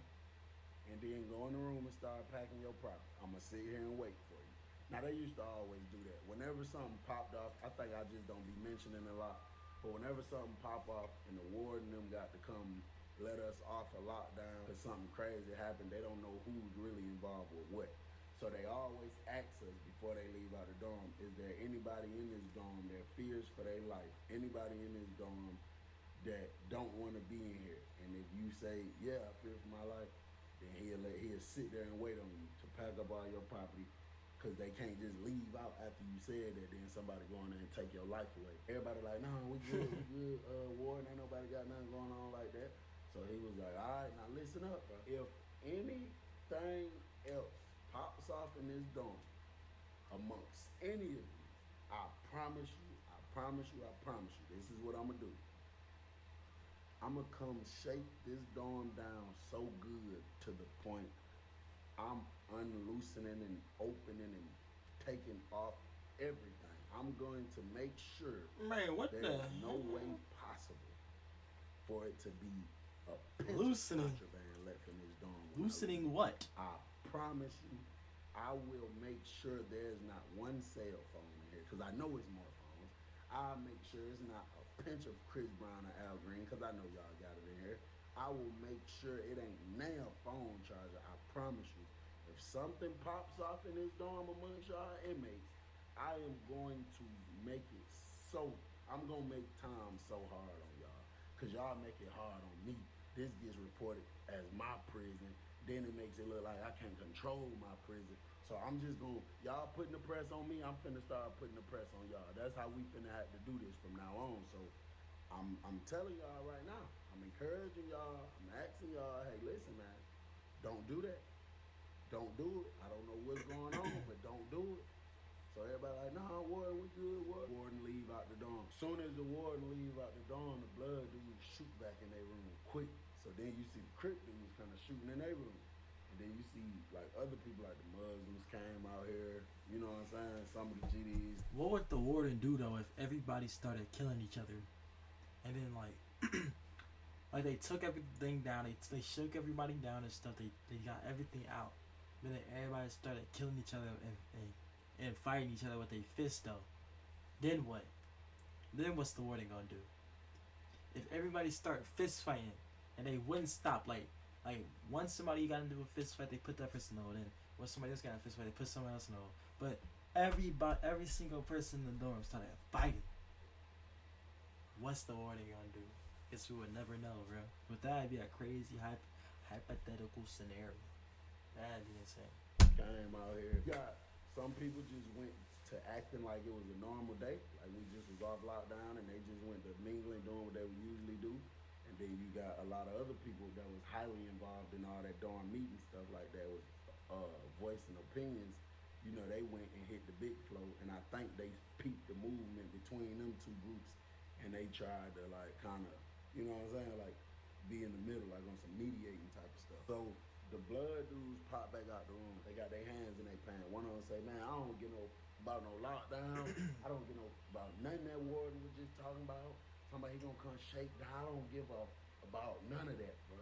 and then go in the room and start packing your property. I'm going to sit here and wait for you. Now, they used to always do that. Whenever something popped off, I think I just don't be mentioning a lot, but whenever something pop off and the warden them got to come let us off a lockdown because something crazy happened, they don't know who's really involved with what. So they always ask us before they leave out the dorm, is there anybody in this dorm that fears for their life? Anybody in this dorm that don't want to be in here? And if you say, yeah, I fear for my life, then he'll sit there and wait on you to pack up all your property, Cause they can't just leave out after you said that. Then somebody go in there and take your life away. Everybody like, no, we good, we good. Warden, ain't nobody got nothing going on like that. So he was like, all right, now listen up, bro. If anything else pops off in this dorm amongst any of you, I promise you, I promise you, I promise you, this is what I'm gonna do. I'm gonna come shake this dorm down so good to the point I'm unloosening and opening and taking off everything. I'm going to make sure Man, what there's the no hell? way possible for it to be a pinch Loosening. of contraband left in this dorm. Loosening what? I promise you, I will make sure there's not one cell phone in here, because I know it's more phones. I'll make sure it's not a pinch of Chris Brown or Al Green, because I know y'all got it in here. I will make sure it ain't now phone charger. I promise you. If something pops off in this dorm amongst y'all inmates, I am going to make it so, I'm going to make time so hard on y'all. Because y'all make it hard on me. This gets reported as my prison. Then it makes it look like I can't control my prison. So I'm just going, y'all putting the press on me, I'm finna start putting the press on y'all. That's how we finna have to do this from now on. So I'm telling y'all right now, I'm encouraging y'all, I'm asking y'all, hey, listen, man, don't do that. Don't do it. I don't know what's going on, but don't do it. So everybody like, nah, Warden, we good, what? Warden leave out the dorm. Soon as the Warden leave out the dorm, the blood dudes shoot back in their room quick. So then you see the Crip dudes kind of shooting in their room. And then you see like other people like the Muslims came out here, you know what I'm saying? Some of the GDs. What would the warden do though if everybody started killing each other, and then like, like they took everything down, they shook everybody down and stuff, they got everything out, but then everybody started killing each other and fighting each other with their fists though. Then what? Then what's the warden gonna do? If everybody start fist fighting and they wouldn't stop, like once somebody got into a fist fight, they put that person on. Then once somebody else got in a fist fight, they put someone else on. But every single person in the dorm started fighting. What's the warden gonna do? Guess we would never know, bro. But that'd be a crazy hypothetical scenario. That'd be insane. Came out here. Yeah, some people just went to acting like it was a normal day, like we just was off lockdown, and they just went to mingling, doing what they would usually do. And then you got a lot of other people that was highly involved in all that dorm meeting stuff like that, was voicing opinions. You know, they went and hit the big flow, and I think they peeped the movement between them two groups, and they tried to like kind of, you know what I'm saying, like be in the middle, like on some mediating type of stuff. So the blood dudes pop back out the room. They got their hands in their pants. One of them say, man, I don't get no about no lockdown. I don't get no about nothing that Warden was just talking about. Somebody gonna come shake down. I don't give a about none of that, bro.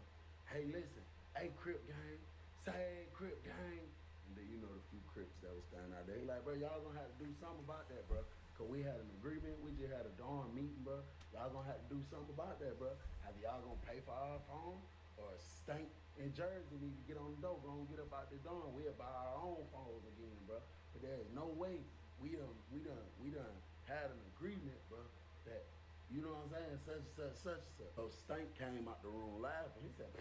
Hey, listen. Hey, Crip gang. Say Crip gang. And then you know the few Crips that was standing out there. He like, bro, y'all gonna have to do something about that, bro. Cause we had an agreement. We just had a dorm meeting, bro. Y'all gonna have to do something about that, bro. Either y'all gonna pay for our phone, or Stank in Jersey need to get on the dope. Gonna get up out the dorm. We'll buy our own phones again, bro. But there's no way we done had an agreement, bro, that, you know what I'm saying, such and such. So Stank came out the room laughing. He said,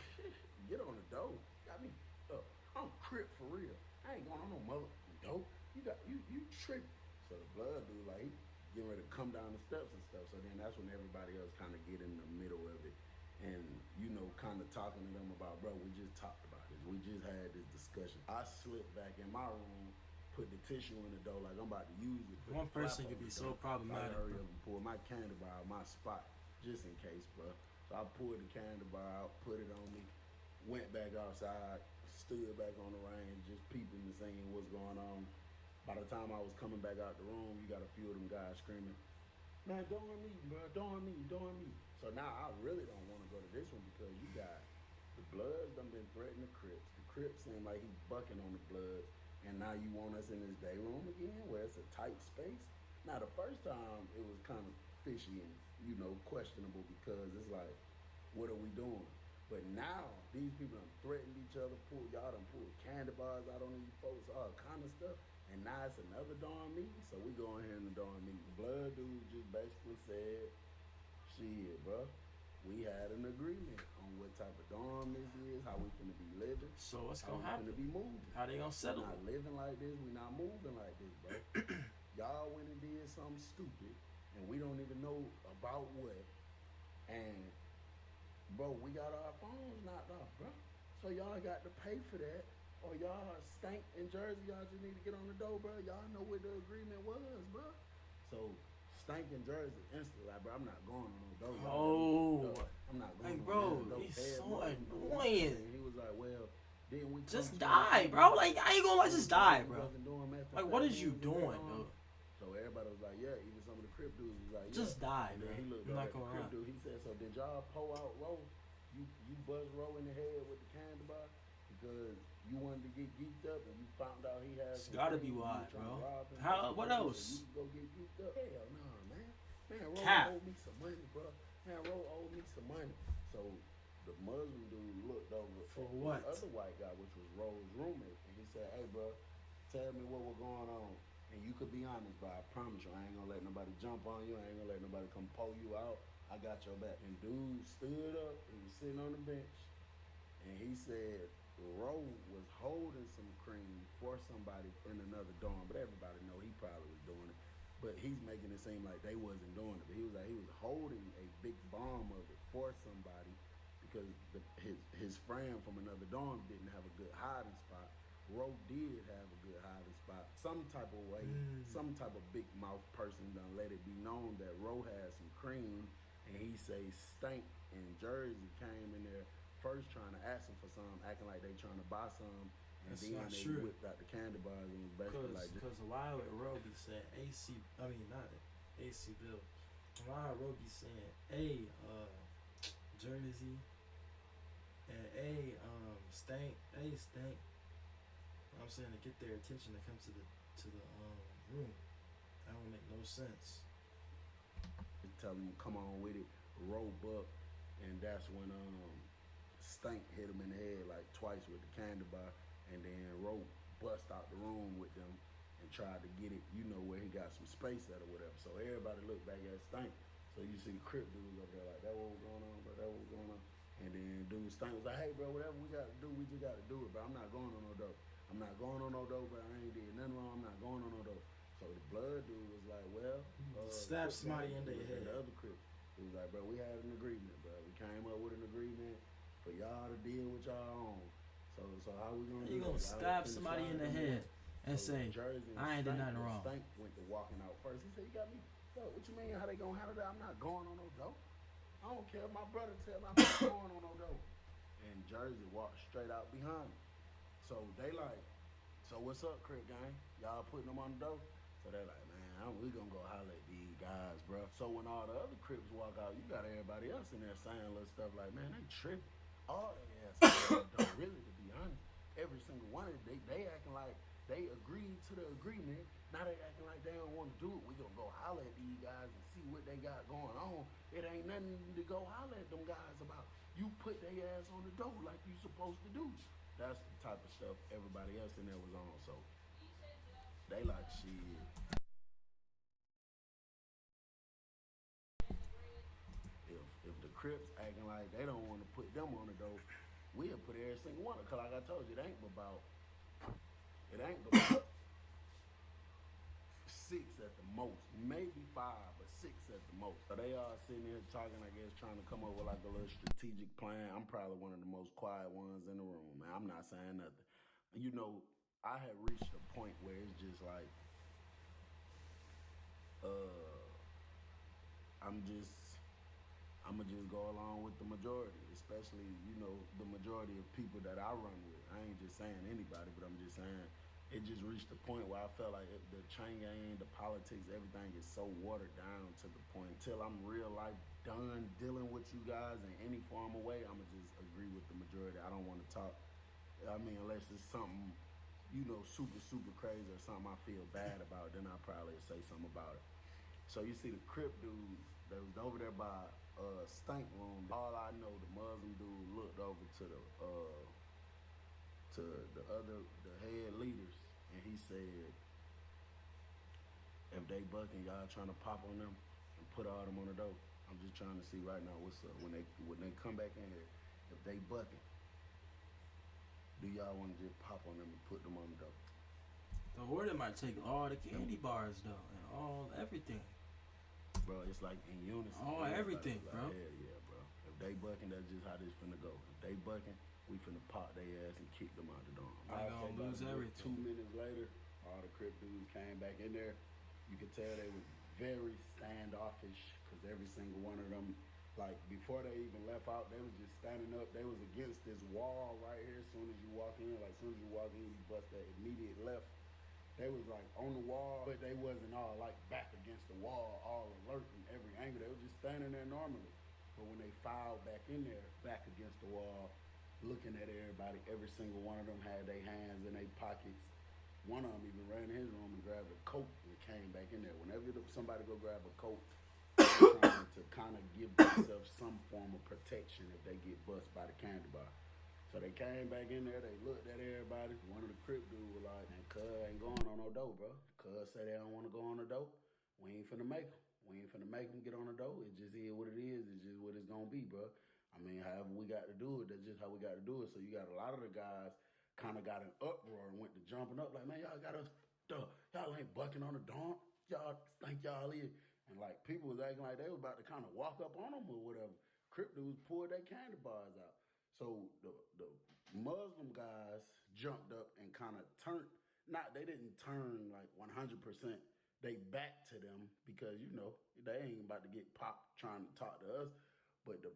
get on the dope. Got me up. I'm Crip for real. I ain't going on no motherfucking dope. You tripping. So the blood dude, like, he getting ready to come down the steps and stuff. So then that's when everybody else kind of get in the middle of it. And, you know, kind of talking to them about, bro, we just talked about this. We just had this discussion. I slipped back in my room, put the tissue in the door like I'm about to use it. One person could be so problematic. I hurry up and pull my candy bar out my spot, just in case, bro. So I pulled the candy bar out, put it on me, went back outside, stood back on the range, just peeping and seeing what's going on. By the time I was coming back out the room, you got a few of them guys screaming, man, dorm meeting, bro, dorm meeting, dorm meeting. So now I really don't want to go to this one, because you got the Bloods done been threatening the Crips. The Crips seem like he bucking on the Bloods. And now you want us in this day room again where it's a tight space? Now the first time it was kind of fishy and, you know, questionable, because it's like, what are we doing? But now these people done threatened each other, y'all done pulled candy bars out on these folks, all kind of stuff. And now it's another dorm meeting. So we go in here in the dorm meeting. The blood dude just basically said, shit, bro, we had an agreement on what type of dorm this is, how we finna be living, So what's how gonna we finna happen? be moving. How they gonna We settle not it? living like this. We not moving like this, bro. Y'all went and did something stupid, and we don't even know about what. And bro, we got our phones knocked off, bro. So y'all got to pay for that, or y'all stank in Jersey. Y'all just need to get on the door, bro. Y'all know what the agreement was, bro. So stank in Jersey instantly, like, bro. I'm not going on no door. Oh, I'm not going like, on bro, no door. it's Head so Muslim, annoying. and he was like, well, didn't we come Just to die, bro. Like, I ain't gonna let just die, bro. Like, what is you doing, dude? So everybody was like, yeah. Even some of the Crip dudes was like, yeah. Just die, And then man. he looked I'm up not at the gonna Crip lie. dude. He said, so did y'all pull out Roe? You buzz Roe in the head with the candy bar because you wanted to get geeked up and you found out he had It's some gotta be cream and you why, were trying bro. to rob him. How? What So else? you could go get geeked up. Hell no, man. Man, Roe Cap. owed me some money, bro. Man, Roe owed me some money. So the Muslim dude looked over For at what? the other white guy, which was Roe's roommate, and he said, hey, bro, tell me what was going on. And you could be honest, but I promise you, I ain't gonna let nobody jump on you. I ain't gonna let nobody come pull you out. I got your back. And dude stood up. He was sitting on the bench, and he said Roe was holding some cream for somebody in another dorm, but everybody know he probably was doing it. But he's making it seem like they wasn't doing it. But he was like he was holding a big bomb of it for somebody because his friend from another dorm didn't have a good hiding spot. Roe did have a good hiding spot. Some type of way, some type of big mouth person done let it be known that Roe had some cream, and he say Stank in Jersey came in there first trying to ask them for some, acting like they trying to buy some, and That's then not they true. whipped out the candy bars and was basically like, Cause a while at Roby said AC. I mean not AC Bill. A while Roby saying, hey, Jersey, and hey, Stank, hey Stank. I'm saying to get their attention to come to the room. That don't make no sense. tell them come on with it, rope up, and that's when Stank hit him in the head like twice with the candy bar, and then Rope bust out the room with them and tried to get it, you know, where he got some space at or whatever. So everybody looked back at Stank. So you see the Crip dudes up there like, that what was going on, bro, that what was going on. And then dude Stank was like, hey, bro, whatever we got to do, we just got to do it, bro. I'm not going on no dope. I'm not going on no dope, bro. I ain't did nothing wrong. I'm not going on no dope. So the blood dude was like, well, Stab somebody in their head. The other Crip, he was like, bro, we had an agreement, bro. We came up with an agreement for y'all to deal with y'all own. So how we gonna do You that? gonna stab somebody in the head and say, Jersey and I ain't did nothing wrong. Stank went to walking out first. He said, you got me. Bro, what you mean? How they gonna handle that? I'm not going on no dope. I don't care. My brother tell me I'm not going on no dope. And Jersey walked straight out behind him. So they like, so what's up, Crip gang? Y'all putting them on the dope? So they're like, man, we gonna go holler at these guys, bro. So when all the other Crips walk out, you got everybody else in there saying little stuff like, man, they tripping. All they ass don't really, to be honest. Every single one of them, they acting like they agreed to the agreement. Now they acting like they don't want to do it. We gonna go holler at these guys and see what they got going on. It ain't nothing to go holler at them guys about. You put their ass on the door like you supposed to do. That's the type of stuff everybody else in there was on. So they like shit. If the Crips acting like they don't want to put them on the door, we'll put every single one. Cause like I told you, it ain't about six at the most, maybe five, but six at the most. So they are sitting here talking, I guess, trying to come up with like a little strategic plan. I'm probably one of the most quiet ones in the room, man. I'm not saying nothing. You know, I had reached a point where it's just like, uh, I'm just I'ma just go along with the majority, especially, you know, the majority of people that I run with. I ain't just saying anybody, but I'm just saying it just reached a point where I felt like the chain gang, the politics, everything is so watered down to the point till I'm real life done dealing with you guys in any form of way, I'ma just agree with the majority. I don't want to talk. I mean, unless it's something, you know, super, super crazy or something I feel bad about, then I'll probably say something about it. So you see the Crip dudes that was over there by Stank Room. All I know, the Muslim dude looked over to the head leaders, and he said, if they bucking, y'all trying to pop on them and put all them on the dope, I'm just trying to see right now what's up when they come back in here. If they bucking, do y'all want to just pop on them and put them on the dope? The Horde might take all the candy bars though, and all everything. Bro, it's like in unison. All everything, like, bro. Hell yeah, bro. If they bucking, that's just how this finna go. If they bucking, we finna pop their ass and kick them out the dorm. I gonna lose everything. 2 minutes later, all the Crip dudes came back in there. You could tell they was very standoffish because every single one of them, like before they even left out, they was just standing up. They was against this wall right here. As soon as you walk in, like as soon as you walk in, you bust that immediate left. They was like on the wall, but they wasn't all like back against the wall, all alert in every angle. They was just standing there normally. But when they filed back in there, back against the wall, looking at everybody, every single one of them had their hands in their pockets. One of them even ran in his room and grabbed a coat and came back in there. Whenever somebody go grab a coat, they're trying to kind of give themselves some form of protection if they get bust by the candy bar. So they came back in there, they looked at everybody. One of the Crip dudes was like, man, cuz ain't going on no dope, bro. Cuz say they don't want to go on the dope. We ain't finna make them. We ain't finna make them get on the dope. It just is what it is. It's just what it's gonna be, bro. I mean, however we got to do it, that's just how we got to do it. So you got a lot of the guys kind of got an uproar and went to jumping up like, man, y'all got us, y'all ain't bucking on the dorm. Y'all think y'all is. And like people was acting like they was about to kind of walk up on them or whatever. Crip dudes pulled their candy bars out. So the Muslim guys jumped up and kind of turned. They didn't turn like 100%. They back to them because they ain't about to get popped trying to talk to us. But the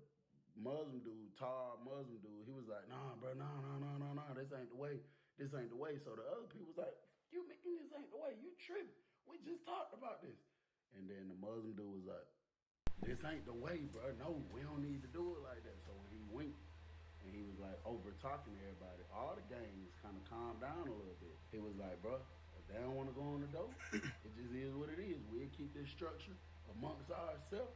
Muslim dude, tall Muslim dude, he was like, nah, bro, nah, this ain't the way. This ain't the way. So the other people was like, you making this ain't the way. You tripping. We just talked about this. And then the Muslim dude was like, this ain't the way, bro. No, we don't need to do it like that. So when he winked, and he was like over talking to everybody. All the gangs kind of calmed down a little bit. He was like, bro, if they don't want to go on the dope, it just is what it is. We'll keep this structure amongst ourselves.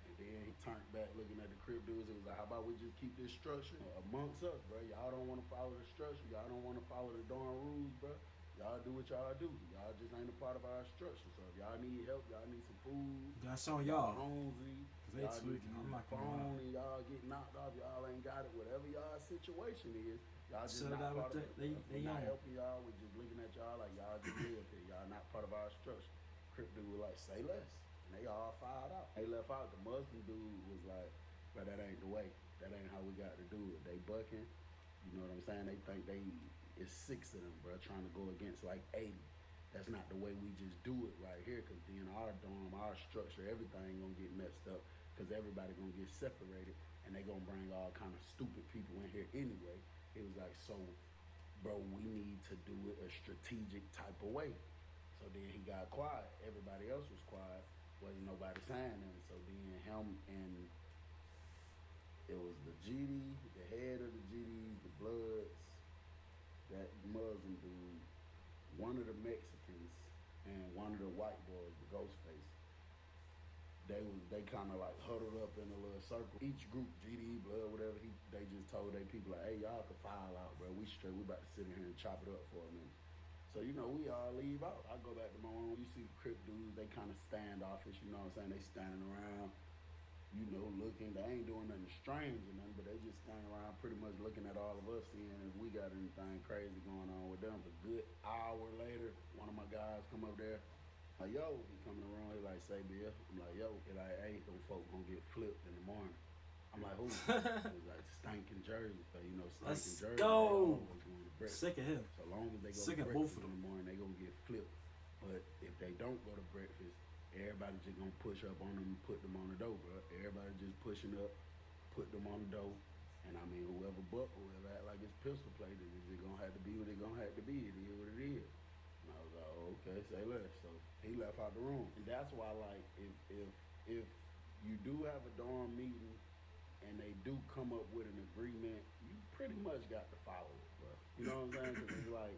And then he turned back looking at the Crip dudes. He was like, how about we just keep this structure amongst us, bro? Y'all don't want to follow the structure. Y'all don't want to follow the darn rules, bro. Y'all do what y'all do. Y'all just ain't a part of our structure. So if y'all need help, y'all need some food. That's on y'all. Hungry. They Y'all need to use the phone and y'all get knocked off. Y'all ain't got it. Whatever y'all situation is, y'all just not part of it. They not helping y'all. We're just looking at y'all like y'all just live here. Y'all not part of our structure. Crip dude was like, say less. And they all fired out. They left out. The Muslim dude was like, but that ain't the way. That ain't how we got to do it. They bucking. You know what I'm saying? They think it's 6 of them, bro, trying to go against like 80. That's not the way we just do it right here, because then our dorm, our structure, everything gonna get messed up, because everybody gonna get separated, and they gonna bring all kind of stupid people in here anyway. It was like, so, bro, we need to do it a strategic type of way. So then he got quiet. Everybody else was quiet. Wasn't nobody saying nothing. So then him and it was the GD, the head of the GDs, the Bloods, that Muslim dude, one of the Mexicans, and one of the white boys, the Ghostface. They kind of like huddled up in a little circle. Each group, GD, Blood, whatever, they just told their people like, hey, y'all can file out, bro. We straight. We about to sit in here and chop it up for a minute. So, we all leave out. I go back to my room. You see the Crip dudes, they kind of standoffish, you know what I'm saying? They standing around, looking. They ain't doing nothing strange or nothing, but they just standing around pretty much looking at all of us, seeing if we got anything crazy going on with them. A good hour later, one of my guys come up there. Like, yo, he come in the room, he like, say, Bill. I'm like, yo, he like, hey, those folk gonna get flipped in the morning. I'm like, who? He was like, Stinking Jersey. So, Stinking Jersey, go. They always going to breakfast. Sick of him. So long as they go Sick to of both breakfast of them. in the morning, they gonna get flipped. But if they don't go to breakfast, everybody just gonna push up on them and put them on the dough, bro. Everybody just pushing up, put them on the dough. And I mean, whoever whoever act like it's pistol plated, it's just gonna have to be what it gonna have to be. It is what it is. And I was like, oh, okay, say less. So he left out the room. And that's why, like, if you do have a dorm meeting and they do come up with an agreement, you pretty much got to follow it, bro. You know what I'm saying? Because it's like,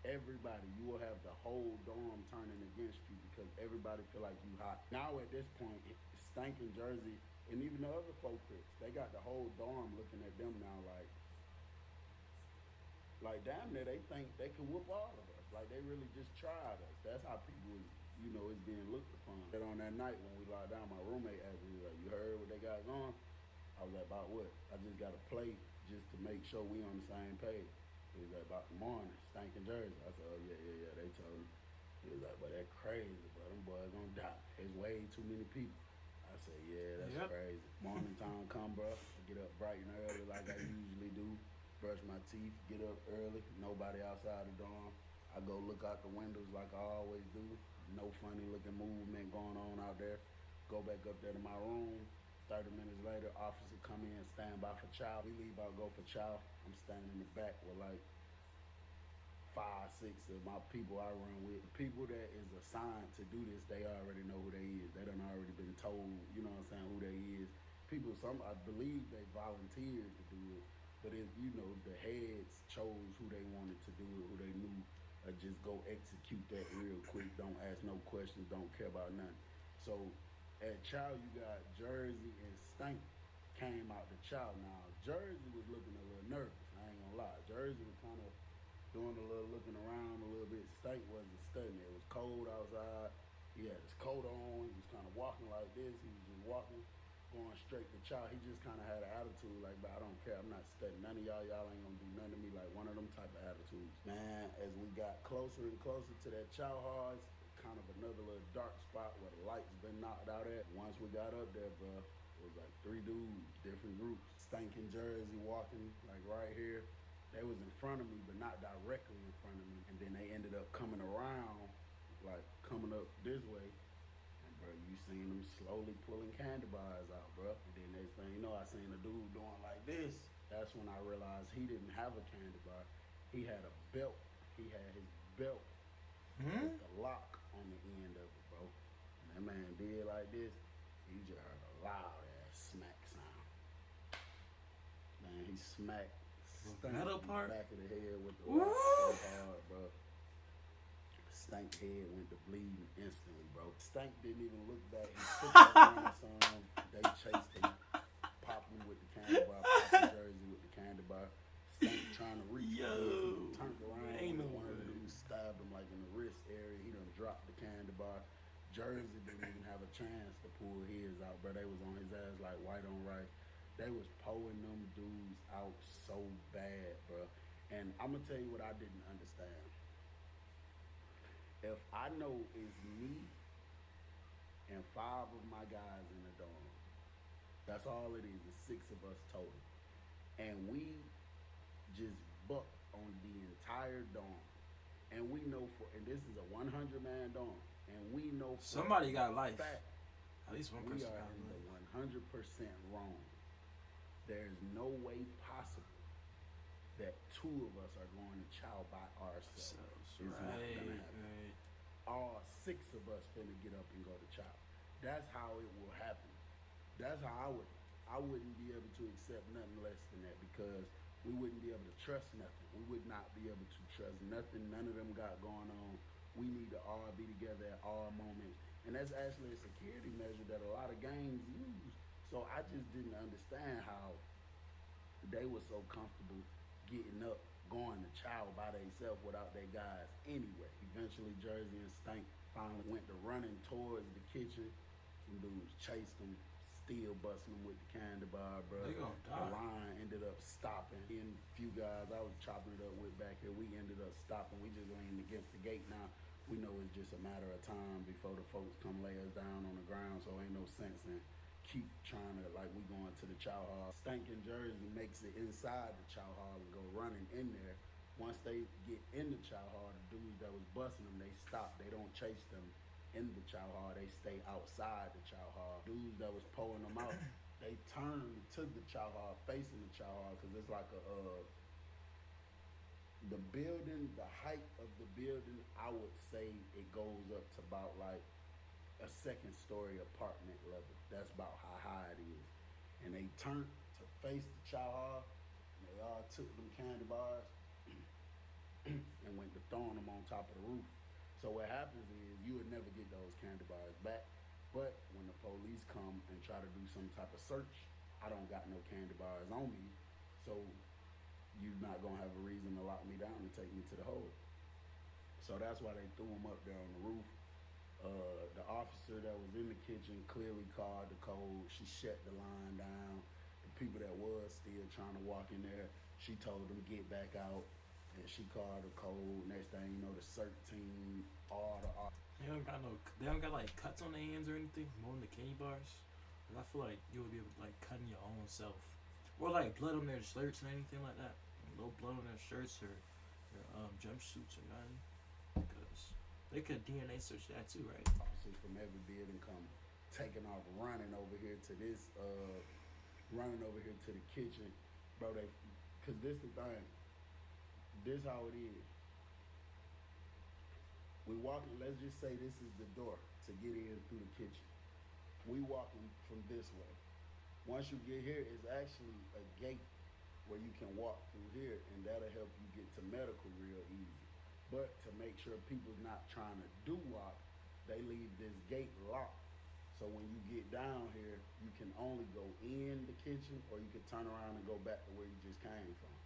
everybody, you will have the whole dorm turning against you because everybody feel like you hot. Now at this point, Stinking Jersey and even the other folk Crips, they got the whole dorm looking at them now like damn near they think they can whoop all of us. Like they really just tried us. That's how people was, it's being looked upon. But on that night when we locked down, my roommate asked me, like, you heard what they got going? I was like, about what? I just got to play just to make sure we on the same page. He was like, about the morning, stinking Jersey. I said, oh, yeah, they told me. He was like, but that crazy, but them boys gonna die. There's way too many people. I said, yeah, that's crazy. Morning time come, bro. I get up bright and early like I usually do. Brush my teeth, get up early. Nobody outside the dorm. I go look out the windows like I always do. No funny looking movement going on out there. Go back up there to my room. 30 minutes later, officer come in, stand by for chow. We leave out, go for chow. I'm standing in the back with like 5, 6 of my people I run with. The people that is assigned to do this, they already know who they is. They done already been told, you know what I'm saying, who they is. People, some I believe they volunteered to do it, but if the heads chose who they wanted to do it, who they knew, just go execute that real quick. Don't ask no questions. Don't care about nothing. So at Chow, you got Jersey and Stank came out to Chow. Now Jersey was looking a little nervous. I ain't gonna lie. Jersey was kind of doing a little looking around a little bit. Stank wasn't studying. It was cold outside. He had his coat on. He was kind of walking like this. He was just walking, going straight to Chow. He just kind of had an attitude like, but I don't care. I'm not studying. None of y'all ain't gonna do nothing to me. Like one of them type of attitudes. Man, as we got closer and closer to that Chow Hall, kind of another little dark spot where the lights been knocked out at. Once we got up there, bro, it was like 3 dudes, different groups. Stinking Jersey walking like right here. They was in front of me, but not directly in front of me. And then they ended up coming around, like coming up this way. And bro, you seen them slowly pulling candy bars out, bro. And then next thing you know, I seen a dude doing like this. That's when I realized he didn't have a candy bar. He had a belt. He had his belt with the lock on the end of it, bro. And that man did like this. You just heard a loud ass smack sound. Man, he smacked Stank metal part? back of the head with the rock so hard, bro. Stank head went to bleeding instantly, bro. Stank didn't even look back. He took that grandson. They chased him, popped him with the candy bar, popped the Jersey with the candy bar. Stank trying to reach for his, he turned around. Ain't no one of way. the dudes stabbed him like in the wrist area. He done dropped the candy bar. Jersey didn't even have a chance to pull his out, bro. They was on his ass like white on rice. They was pulling them dudes out so bad, bro. And I'm gonna tell you what I didn't understand. If I know it's me and 5 of my guys in the dorm, that's all it is. It's 6 of us total, and we just buck on the entire dorm, and we know and this is a 100-man dorm, and we know somebody got life. Fact, at least one person we are got in life. the 100% wrong. There's no way possible that 2 of us are going to chow by ourselves. It's not gonna happen. Right. All 6 of us finna get up and go to chow. That's how it will happen. That's how I wouldn't be able to accept nothing less than that, because we wouldn't be able to trust nothing. We would not be able to trust nothing none of them got going on. We need to all be together at all moments. And that's actually a security measure that a lot of gangs use. So I just didn't understand how they were so comfortable getting up, going to chow by themselves without their guys anyway. Eventually, Jersey and Stank finally went to running towards the kitchen. Them dudes chased them, still busting them with the candy bar, bro. They gonna die. The line ended up stopping. And a few guys I was chopping it up with back here, we ended up stopping. We just leaned against the gate now. We know it's just a matter of time before the folks come lay us down on the ground, so ain't no sense in keep trying to, like, we going to the chow hall. Stinking Jersey makes it inside the chow hall and go running in there. Once they get in the chow hall, the dudes that was busting them, they stop. They don't chase them in the chow hall. They stay outside the chow hall. Dudes that was pulling them out, they turn to the chow hall, facing the chow hall, because it's like the building, the height of the building, I would say it goes up to about like a 2nd-story apartment level. That's about how high it is. And they turned to face the chow hall, and they all took them candy bars and went to throwing them on top of the roof. So what happens is you would never get those candy bars back. But when the police come and try to do some type of search, I don't got no candy bars on me. So you're not going to have a reason to lock me down and take me to the hole. So that's why they threw them up there on the roof. officer that was in the kitchen clearly called the code. She shut the line down. The people that was still trying to walk in there, she told them get back out, and she called the code. Next thing you know, the CERT team, all the They don't got like cuts on their hands or anything more than the candy bars. And I feel like you would be able to like cutting your own self, or like blood on their shirts or anything like that. No blood on their shirts or their jumpsuits or nothing, because they could DNA search that too, right? officers from every building come taking off running over here to this running over here to the kitchen, bro. They, cause this the thing. This how it is. We walking. Let's just say this is the door to get in through the kitchen. We walking from this way. Once you get here, it's actually a gate where you can walk through here, and that'll help you get to medical real easy. But to make sure people's not trying to do walk, they leave this gate locked. So when you get down here, you can only go in the kitchen, or you can turn around and go back to where you just came from.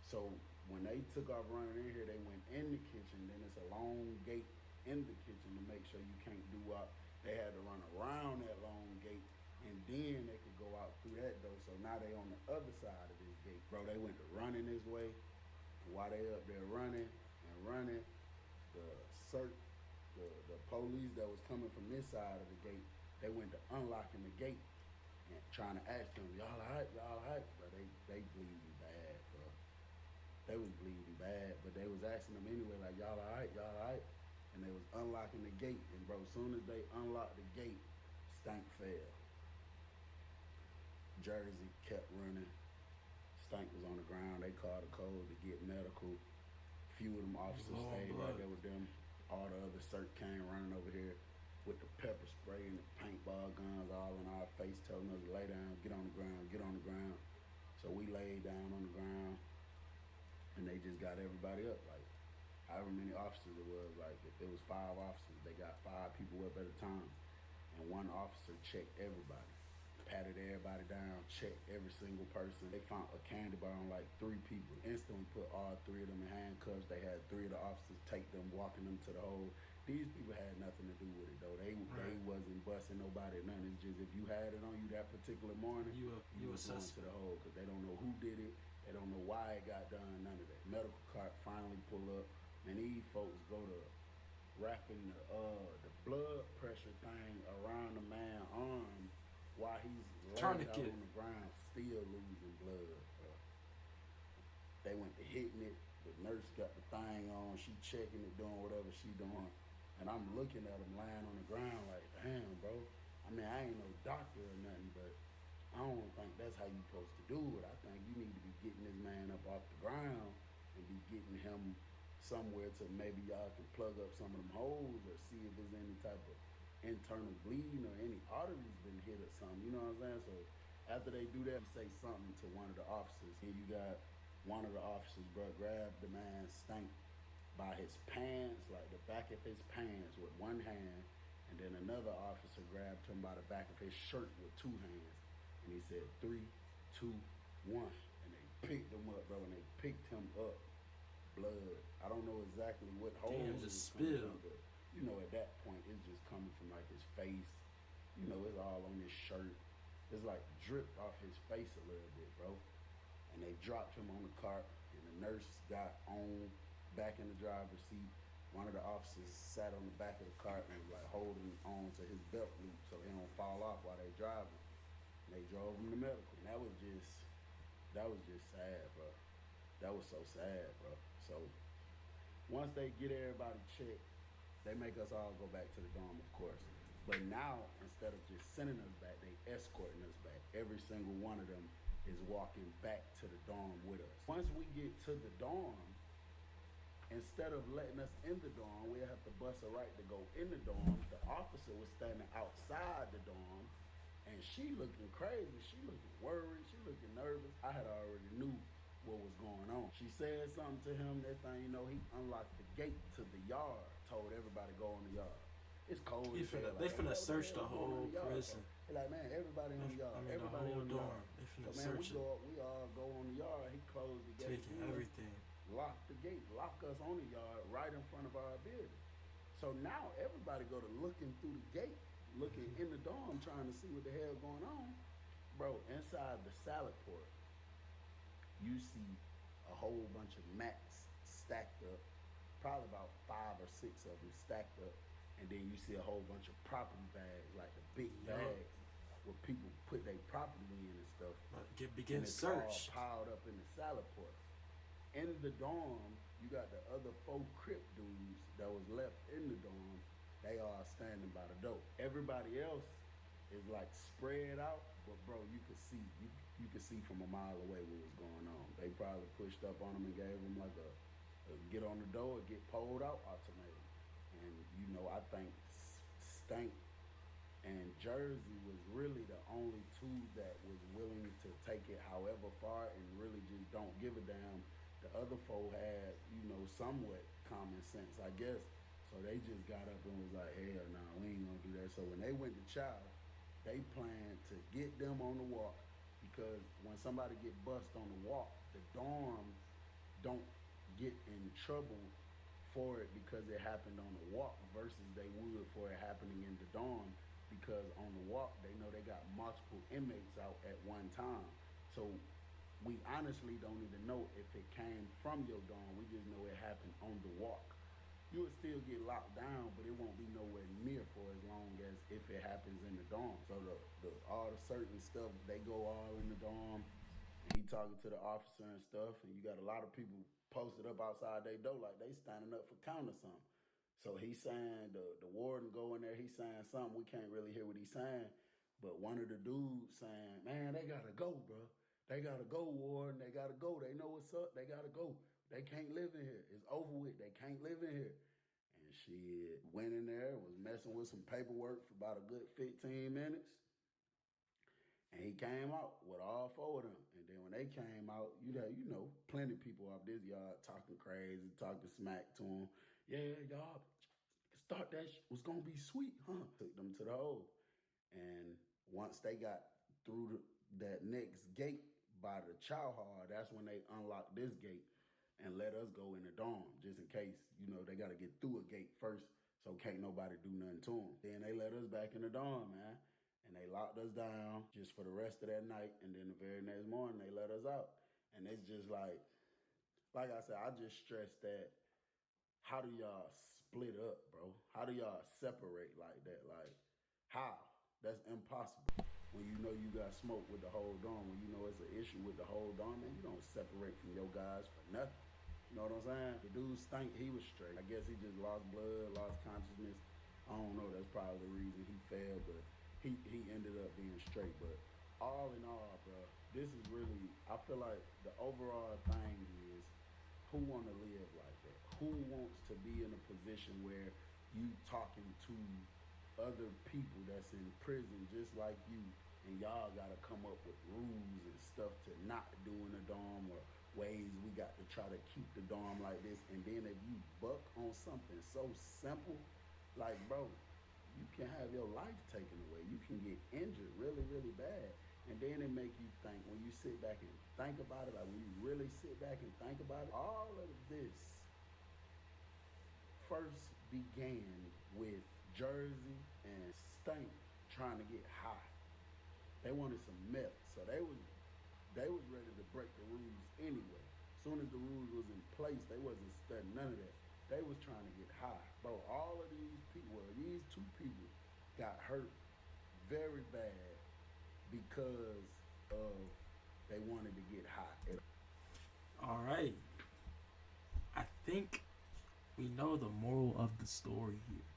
So when they took off running in here, they went in the kitchen. Then it's a long gate in the kitchen to make sure you can't do walk. They had to run around that long gate, and then they could go out through that door. So now they on the other side of this gate, bro. They went to running this way, and while they up there running and running, the CERT, the police that was coming from this side of the gate, they went to unlocking the gate and trying to ask them, y'all alright, y'all alright, but they bleeding bad, bro. They was bleeding bad, but they was asking them anyway, like y'all alright, y'all alright, and they was unlocking the gate, and bro, as soon as they unlocked the gate, Stank fell. Jersey kept running. Stank was on the ground. They called the code to get medical. Few of them officers stayed right there with them. All the other CERT came running over here with the pepper spray and the paintball guns all in our face, telling us to lay down, get on the ground, get on the ground. So we laid down on the ground, and they just got everybody up. Like, however many officers it was, like if it was 5 officers, they got 5 people up at a time. And one officer checked everybody, patted everybody down, checked every single person. They found a candy bar on like 3 people. Instantly put all 3 of them in handcuffs. They had 3 of the officers take them, walking them to the hole. These people had nothing to do with it though. They wasn't busting nobody or nothing. It's just if you had it on you that particular morning, you was going to the hole, because they don't know who did it. They don't know why it got done. None of that. Medical cart finally pull up, and these folks go to wrapping the blood pressure thing around the man's arm while he's laying out on the ground, still losing blood. They went to hitting it. The nurse got the thing on. She checking it, doing whatever she doing. And I'm looking at him lying on the ground like, damn, bro. I mean, I ain't no doctor or nothing, but I don't think that's how you supposed to do it. I think you need to be getting this man up off the ground and be getting him somewhere to maybe y'all can plug up some of them holes or see if there's any type of internal bleeding or any arteries been hit or something. You know what I'm saying? So after they do that, you say something to one of the officers. And you got one of the officers, bro, grab the man's Stank by his pants, like the back of his pants with one hand, and then another officer grabbed him by the back of his shirt with 2 hands. And he said, 3, 2, 1. And they picked him up, bro, and they picked him up. Blood. I don't know exactly what hole it just spilled. But, you know, at that point, it's just coming from like his face. You know, it's all on his shirt. It's like dripped off his face a little bit, bro. And they dropped him on the cart, and the nurse got on back in the driver's seat. One of the officers sat on the back of the cart and was like holding on to his belt loop so he don't fall off while they driving. And they drove him to medical. And that was just sad, bro. That was so sad, bro. So once they get everybody checked, they make us all go back to the dorm, of course. But now, instead of just sending us back, they escorting us back. Every single one of them is walking back to the dorm with us. Once we get to the dorm, instead of letting us in the dorm, we'll have to bust a right to go in the dorm. The officer was standing outside the dorm, and she looking crazy. She looking worried. She looking nervous. I had already knew what was going on. She said something to him. That thing, you know, he unlocked the gate to the yard. Told everybody to go in the yard. It's cold. They finna search the whole prison. They're like, man, everybody in the yard. Everybody in the yard. They finna so man, search it. we all go on the yard. He closed the gate. Taking everything. Lock the gate. Lock us on the yard right in front of our building. So now everybody go to looking through the gate. looking in the dorm trying to see what the hell going on. Bro, inside the salad port, you see a whole bunch of mats stacked up, probably about 5 or 6 of them stacked up, and then you see a whole bunch of property bags, like the big Yup. bags where people put their property in and stuff, Begin and it's search. all piled up in the salad port. In the dorm, you got the other 4 Crip dudes that was left in the dorm. They are standing by the door. Everybody else is like spread out, but bro, you could see from a mile away what was going on. They probably pushed up on them and gave them like a get on the door or get pulled out ultimatum. And you know, I think Stank and Jersey was really the only two that was willing to take it however far and really just don't give a damn. The other four had, you know, somewhat common sense, I guess. So they just got up and was like, hell no, we ain't gonna do that. So when they went to chow, they planned to get them on the walk, because when somebody get bust on the walk, the dorm don't get in trouble for it because it happened on the walk versus they would for it happening in the dorm, because on the walk they know they got multiple inmates out at one time. So we honestly don't even know if it came from your dorm. We just know it happened on the walk. You would still get locked down, but it won't be nowhere near for as long as if it happens in the dorm. So all the certain stuff, they go all in the dorm, and he talking to the officer and stuff, and you got a lot of people posted up outside their door like they standing up for count or something. So he's saying, the warden go in there, he's saying something, we can't really hear what he's saying, but one of the dudes saying, man, they gotta go, bro. They gotta go, warden, they gotta go. They know what's up, they gotta go. They can't live in here. It's over with. They can't live in here. And she went in there, was messing with some paperwork for about a good 15 minutes. And he came out with all 4 of them. And then when they came out, you know, plenty of people off this yard talking crazy, talking smack to him. Yeah, y'all thought that was going to be sweet, huh? Took them to the hole. And once they got through that next gate by the chow hall, that's when they unlocked this gate and let us go in the dorm, just in case, you know, they got to get through a gate first, so can't nobody do nothing to them. Then they let us back in the dorm, man, and they locked us down just for the rest of that night, and then the very next morning they let us out. And it's just like I said, I just stress that, how do y'all split up, bro? How do y'all separate like that? Like, how? That's impossible. When you know you got smoke with the whole dorm, when you know it's an issue with the whole dorm, man, you don't separate from your guys for nothing. You know what I'm saying? The dude Stank, he was straight. I guess he just lost blood, lost consciousness. I don't know. That's probably the reason he failed, but he ended up being straight. But all in all, bro, this is really, I feel like the overall thing is, who want to live like that? Who wants to be in a position where you talking to other people that's in prison just like you, and y'all got to come up with rules and stuff to not do in the dorm, or ways we got to try to keep the dorm like this. And then if you buck on something so simple, like, bro, you can have your life taken away. You can get injured really, really bad. And then it make you think, when you sit back and think about it, like when you really sit back and think about it, all of this first began with Jersey and Stank trying to get high. They wanted some meth, so they was ready to break the rules anyway. As soon as the rules was in place, they wasn't studying none of that. They was trying to get high. Bro, all of these people, well, these 2 people got hurt very bad because of they wanted to get high. All right. I think we know the moral of the story here.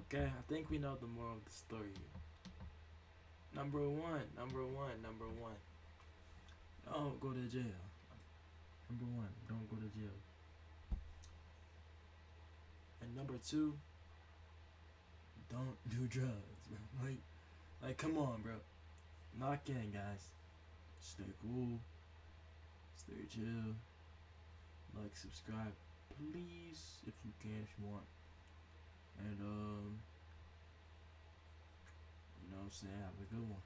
Okay? I think we know the moral of the story here. Number one. Don't go to jail. Number 1, don't go to jail. And number 2, don't do drugs, bro. Like, come on, bro. Knock in, guys. Stay cool. Stay chill. Like, subscribe, please, if you can, if you want. And you know what I'm saying? Have a good one.